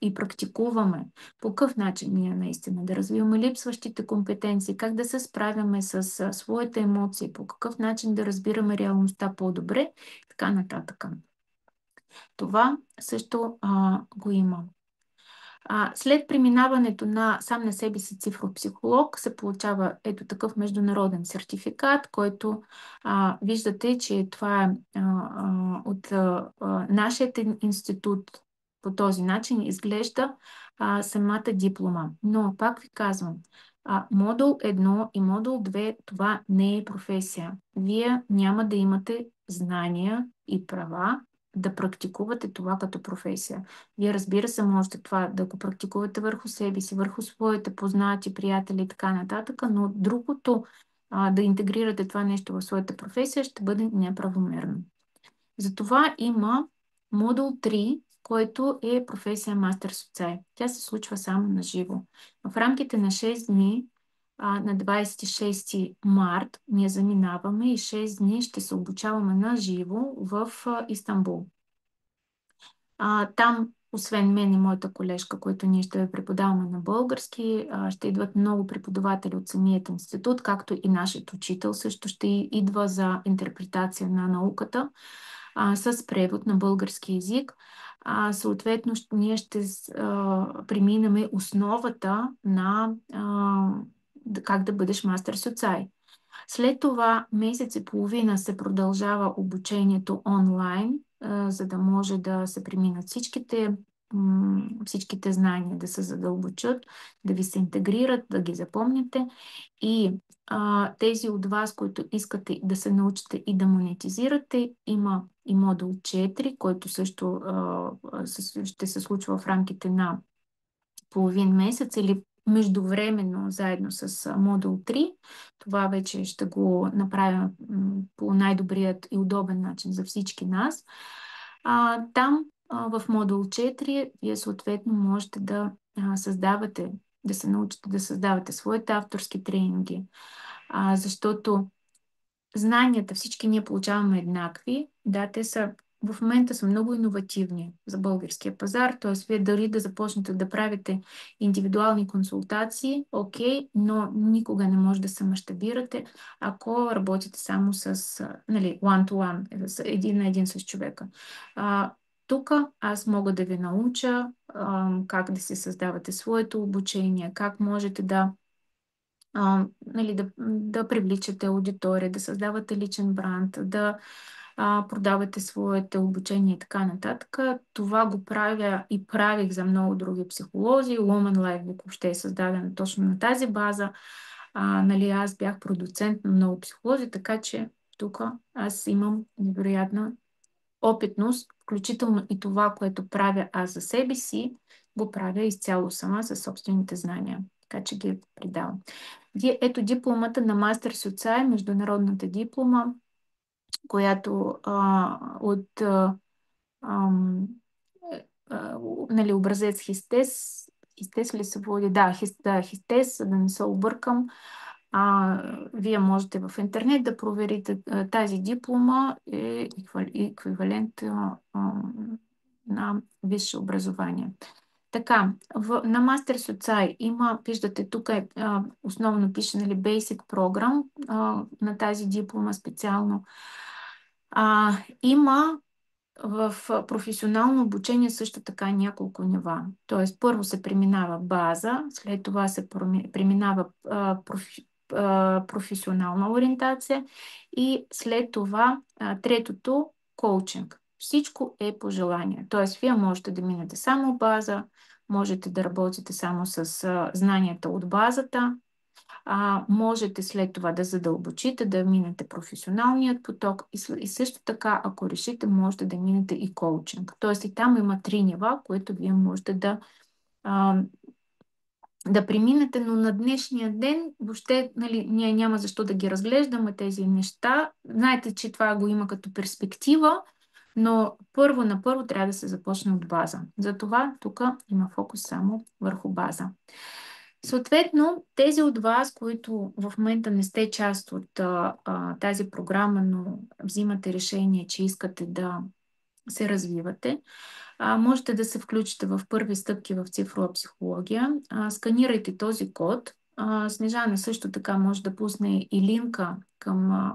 и практикуваме по какъв начин ние наистина да развиваме липсващите компетенции, как да се справяме с своите емоции, по какъв начин да разбираме реалността по-добре, така нататък. Това също го има. След преминаването сам на себе си цифров психолог се получава ето такъв международен сертификат, който виждате, че това е от нашия институт. По този начин изглежда самата диплома. Но пак ви казвам, модул 1 и модул 2 това не е професия. Вие няма да имате знания и права да практикувате това като професия. Вие, разбира се, можете това да го практикувате върху себе си, върху своите познати, приятели и така нататък, но другото, да интегрирате това нещо в своята професия, ще бъде неправомерно. Затова има модул 3, който е професия мастер соцай. Тя се случва само на живо. В рамките на 6 дни, на 26 март, ние заминаваме и 6 дни ще се обучаваме на живо в Истанбул. Там, освен мен и моята колежка, които ние ще преподаваме на български, ще идват много преподаватели от самият институт, както и нашият учител също ще идва за интерпретация на науката с превод на български език. Съответно, ние ще преминем основата на как да бъдеш мастер соцай. След това месец и половина се продължава обучението онлайн, за да може да се преминат всичките знания, да се задълбочат, да ви се интегрират, да ги запомните. И тези от вас, които искате да се научите и да монетизирате, има и модул 4, който също ще се случва в рамките на половин месец или междувременно заедно с модул 3. Това вече ще го направим по най-добрият и удобен начин за всички нас. Там в модул 4 вие съответно можете да създавате, да се научите да създавате своите авторски тренинги, защото знанията всички ние получаваме еднакви. Да, в момента са много иновативни за българския пазар, т.е. вие дали да започнете да правите индивидуални консултации, окей, но никога не може да се мащабирате, ако работите само с one-to-one, един на един с човека. Тук аз мога да ви науча как да си създавате своето обучение, как можете да привличате аудитория, да създавате личен бранд, да продавате своите обучения и така нататък. Това го правя и правих за много други психолози. Woman Life Book въобще е създадена точно на тази база. Нали, аз бях продуцент на много психолози, така че тук аз имам невероятна опитност, включително и това, което правя аз за себе си, го правя изцяло сама със собствените знания. Така че ги предавам. Ето дипломата на Мастер Соцай, международната диплома, която от ам, нали, образец Хистес. Хистес ли се води? Да, Хистес, за да не се объркам. Вие можете в интернет да проверите тази диплома е еквивалент на висше образование. Така, на Мастер Соцай има, виждате, тук основно пише, нали, Basic Program на тази диплома специално. Има в професионално обучение също така няколко нива. Тоест, първо се преминава база, след това се преминава професионална ориентация и след това третото коучинг. Всичко е по желание. Тоест, вие можете да минете само база, можете да работите само с знанията от базата, можете след това да задълбочите, да минете професионалният поток и също така, ако решите, можете да минете и коучинг. Тоест и там има 3 нива, които вие можете а, да преминете, но на днешния ден въобще, нали, ние няма защо да ги разглеждаме тези неща. Знаете, че това го има като перспектива, но първо трябва да се започне от база. Затова тук има фокус само върху база. Съответно, тези от вас, които в момента не сте част от тази програма, но взимате решение, че искате да се развивате, можете да се включите в първи стъпки в цифрова психология. Сканирайте този код. Снежана също така може да пусне и линка към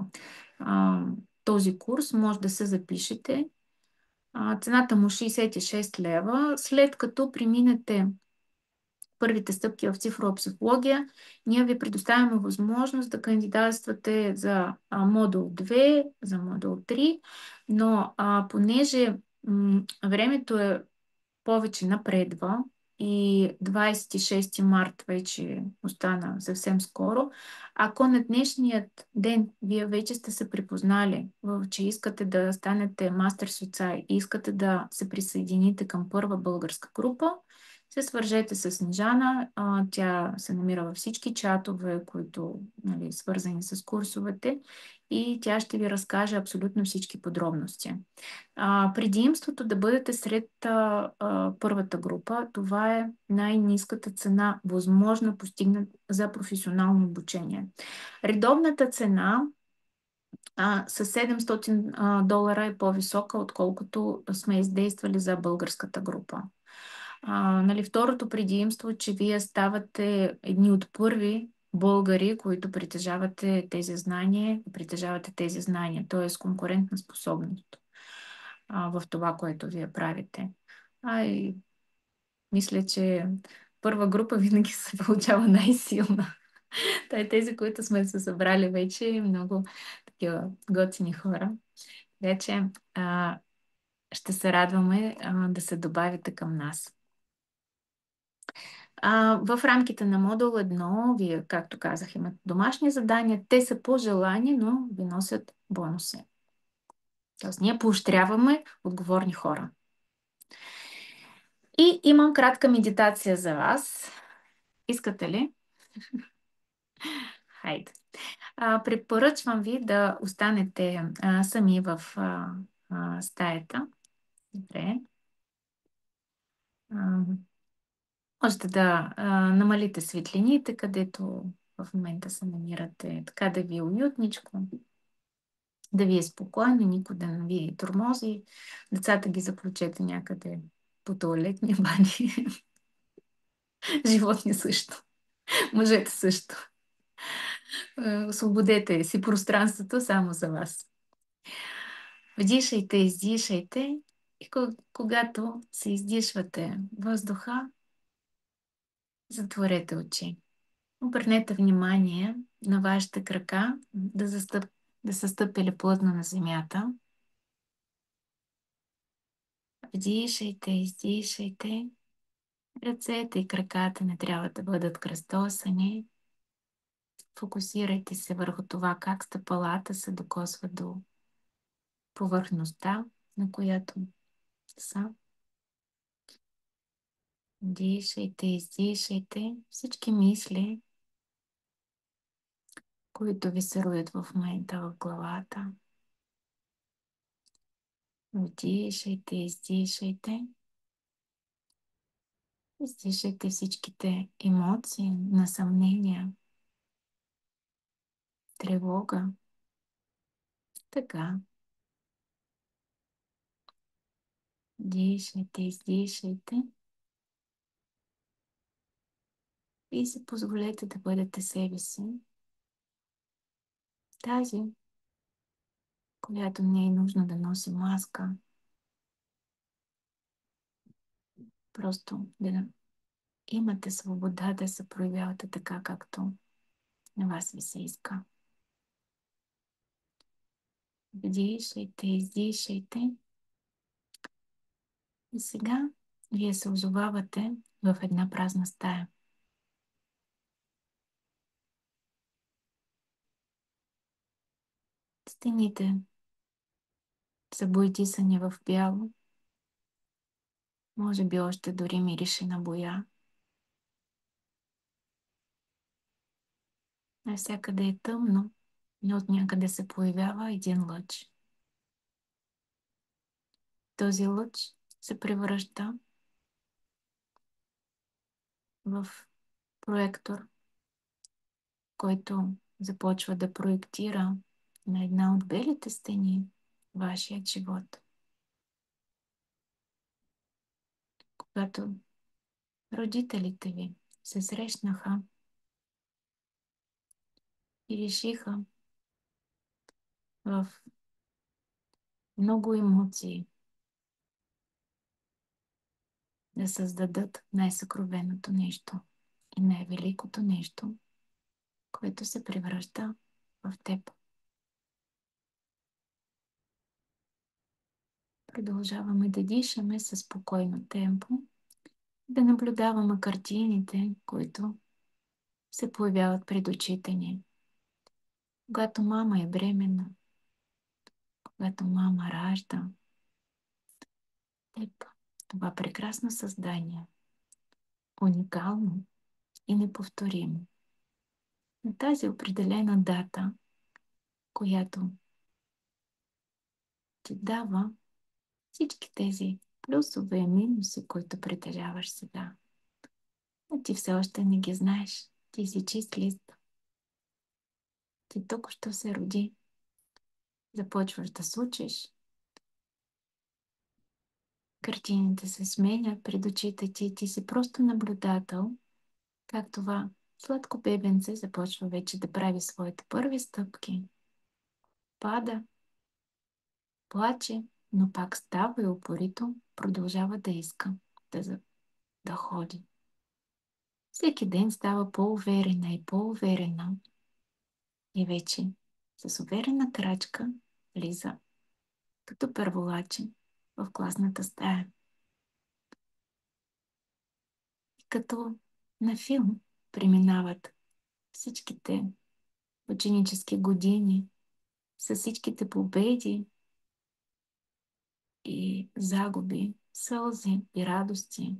този курс. Може да се запишете. Цената му 66 лева. След като преминете първите стъпки в цифрова психология, ние ви предоставяме възможност да кандидатствате за модул 2, за модул 3, но понеже времето е повече напредва и 26 март вече остана съвсем скоро. Ако на днешният ден вие вече сте се припознали, че искате да станете мастер соцай и искате да се присъедините към първа българска група, се свържете с Снежана. Тя се намира във всички чатове, които, нали, свързани с курсовете, и тя ще ви разкаже абсолютно всички подробности. Предимството да бъдете сред първата група, това е най-ниската цена, възможно постигнат за професионално обучение. Редовната цена с 700 долара е по-висока, отколкото сме издействали за българската група. Нали, второто предимство е, че вие ставате едни от първи българи, които притежавате тези знания, т.е. конкурентна способност в това, което вие правите. И мисля, че първа група винаги се получава най-силна. Тези, които сме се събрали вече, много такива готини хора. Вече ще се радваме да се добавите към нас. В рамките на модул 1, вие, както казах, имате домашни задания. Те са по желание, но ви носят бонуси. Тоест, ние поощряваме отговорни хора. И имам кратка медитация за вас. Искате ли? Хайде. Препоръчвам ви да останете сами в стаята. Добре. Можете да намалите светлините, където в момента се намирате, така да ви е уютничко, да ви е спокойно, никой да не ви тормози. Децата ги заключете някъде по тоалетни бани. Животни също. Мъжете също. Освободете си пространството само за вас. Вдишайте, издишайте и когато се издишвате въздуха, затворете очи. Обърнете внимание на вашите крака да са стъпили плътно на земята. Вдишайте, издишайте. Ръцете и краката не трябва да бъдат кръстосани. Фокусирайте се върху това как стъпалата се докосва до повърхността, на която са. Дишайте, издишайте всички мисли, които ви се роят в момента в главата. Вдишайте, издишайте. Издишайте всичките емоции на съмнения, тревога. Така. Дишайте, издишайте и си позволете да бъдете себе си. Тази, която не е нужно да носи маска, просто да имате свобода да се проявявате така, както на вас ви се иска. Вдишайте, издишайте. И сега вие се озовавате в една празна стая. Стените са боядисани в бяло. Може би още дори мирише на боя. Навсякъде е тъмно, но от някъде се появява един лъч. Този лъч се превръща в проектор, който започва да проектира на една от белите стени вашият живот. Когато родителите ви се срещнаха и решиха в много емоции да създадат най-съкровеното нещо и най-великото нещо, което се превръща в теб. Продължаваме да дишаме със спокойно темпо, да наблюдаваме картините, които се появяват пред очите ни. Когато мама е бременна, когато мама ражда, теб, това прекрасно създание, уникално и неповторимо. На тази определена дата, която ти дава всички тези плюсове и минуси, които притежаваш сега. Но ти все още не ги знаеш. Ти си чист лист. Ти току-що се роди. Започваш да се учиш. Картините се сменят пред очите ти. Ти си просто наблюдател, как това сладко бебенце започва вече да прави своите първи стъпки. Пада, плаче, но пак става и упорито продължава да иска да ходи. Всеки ден става по-уверена и по-уверена и вече с уверена крачка влиза като първолаче в класната стая. И като на филм преминават всичките ученически години с всичките победи и загуби, сълзи и радости.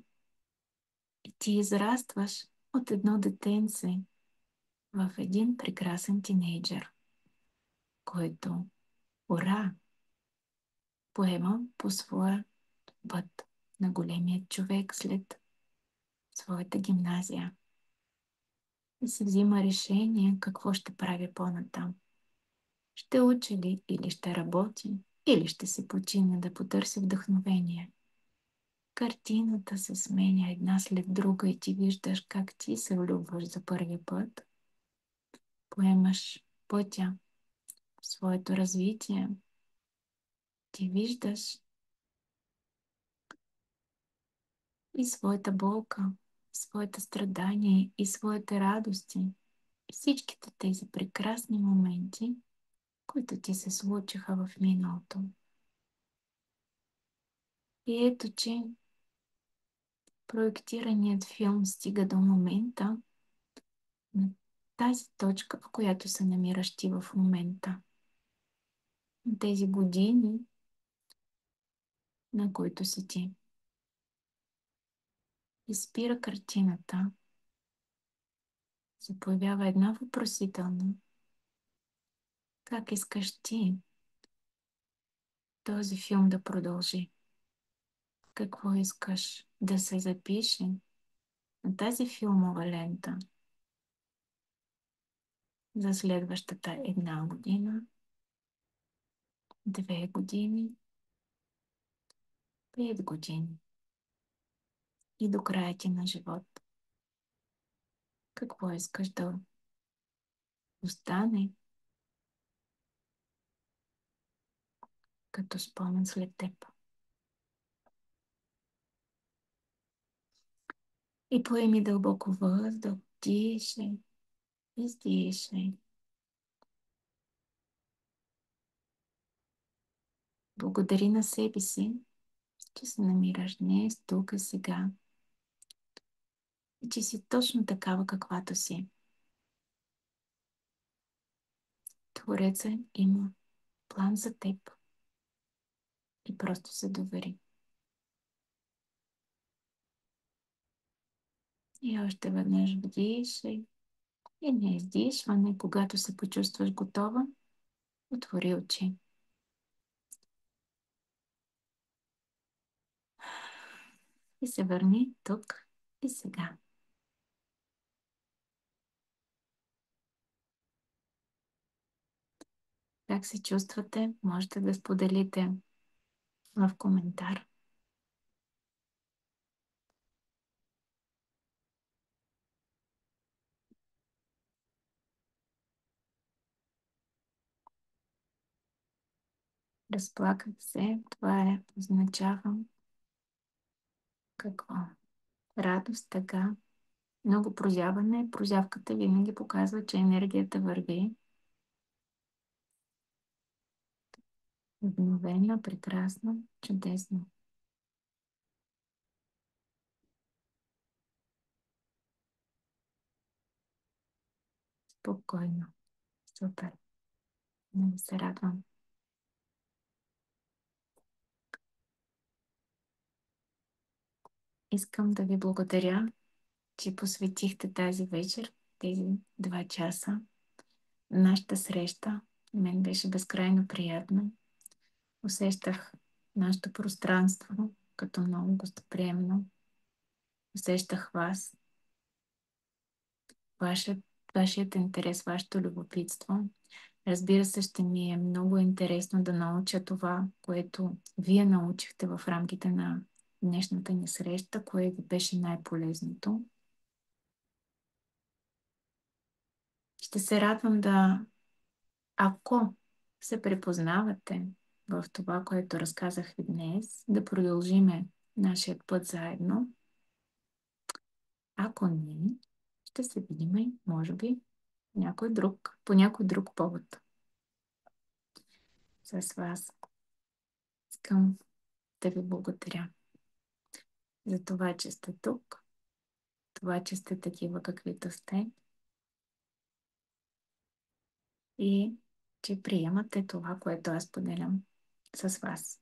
И ти израстваш от едно детенце в един прекрасен тинейджър, който, ура, поема по своя път на големият човек след своята гимназия и се взима решение какво ще прави по-натам. Ще учи ли или ще работи, или ще се почине да потърси вдъхновение. Картината се сменя една след друга и ти виждаш как ти се влюбваш за първи път. Поемаш пътя в своето развитие. Ти виждаш и своята болка, своите страдания и своите радости. И всичките тези прекрасни моменти, които ти се случиха в миналото. И ето, че проектираният филм стига до момента, на тази точка, в която се намираш ти в момента. На тези години, на които си ти. И спира картината. Се появява една въпросителна. Как искаш ти този филм да продължи? Какво искаш да се запише на тази филмова лента за следващата една година, 2 години, 5 години и до края ти на живот? Какво искаш да остане като спомен след теб? И поеми дълбоко въздух, дишай, издишай. Благодари на себе си, че се намираш днес, тук и сега. И че си точно такава, каквато си. Творецът има план за теб и просто се довери. И още веднъж вдишай и на издишване, когато се почувстваш готова, отвори очи. И се върни тук и сега. Как се чувствате, можете да споделите в коментар. Разплаках се, това означава какво? Радост, тъга, много прозяване. Прозявката винаги показва, че енергията върви. Обновена, прекрасна, чудесно. Спокойно. Супер. Много се радвам. Искам да ви благодаря, че посветихте тази вечер, тези 2 часа, нашата среща. Мен беше безкрайно приятно. Усещах нашето пространство като много гостоприемно. Усещах вас, вашият, вашият интерес, вашето любопитство. Разбира се, ще ми е много интересно да науча това, което вие научихте в рамките на днешната ни среща, кое ви беше най-полезното. Ще се радвам да, ако се препознавате в това, което разказах ви днес, да продължиме нашия път заедно. Ако не, ще се видим, може би, по някой друг повод с вас. Искам да ви благодаря за това, че сте тук, това, че сте такива каквито сте и че приемате това, което аз поделям с вас.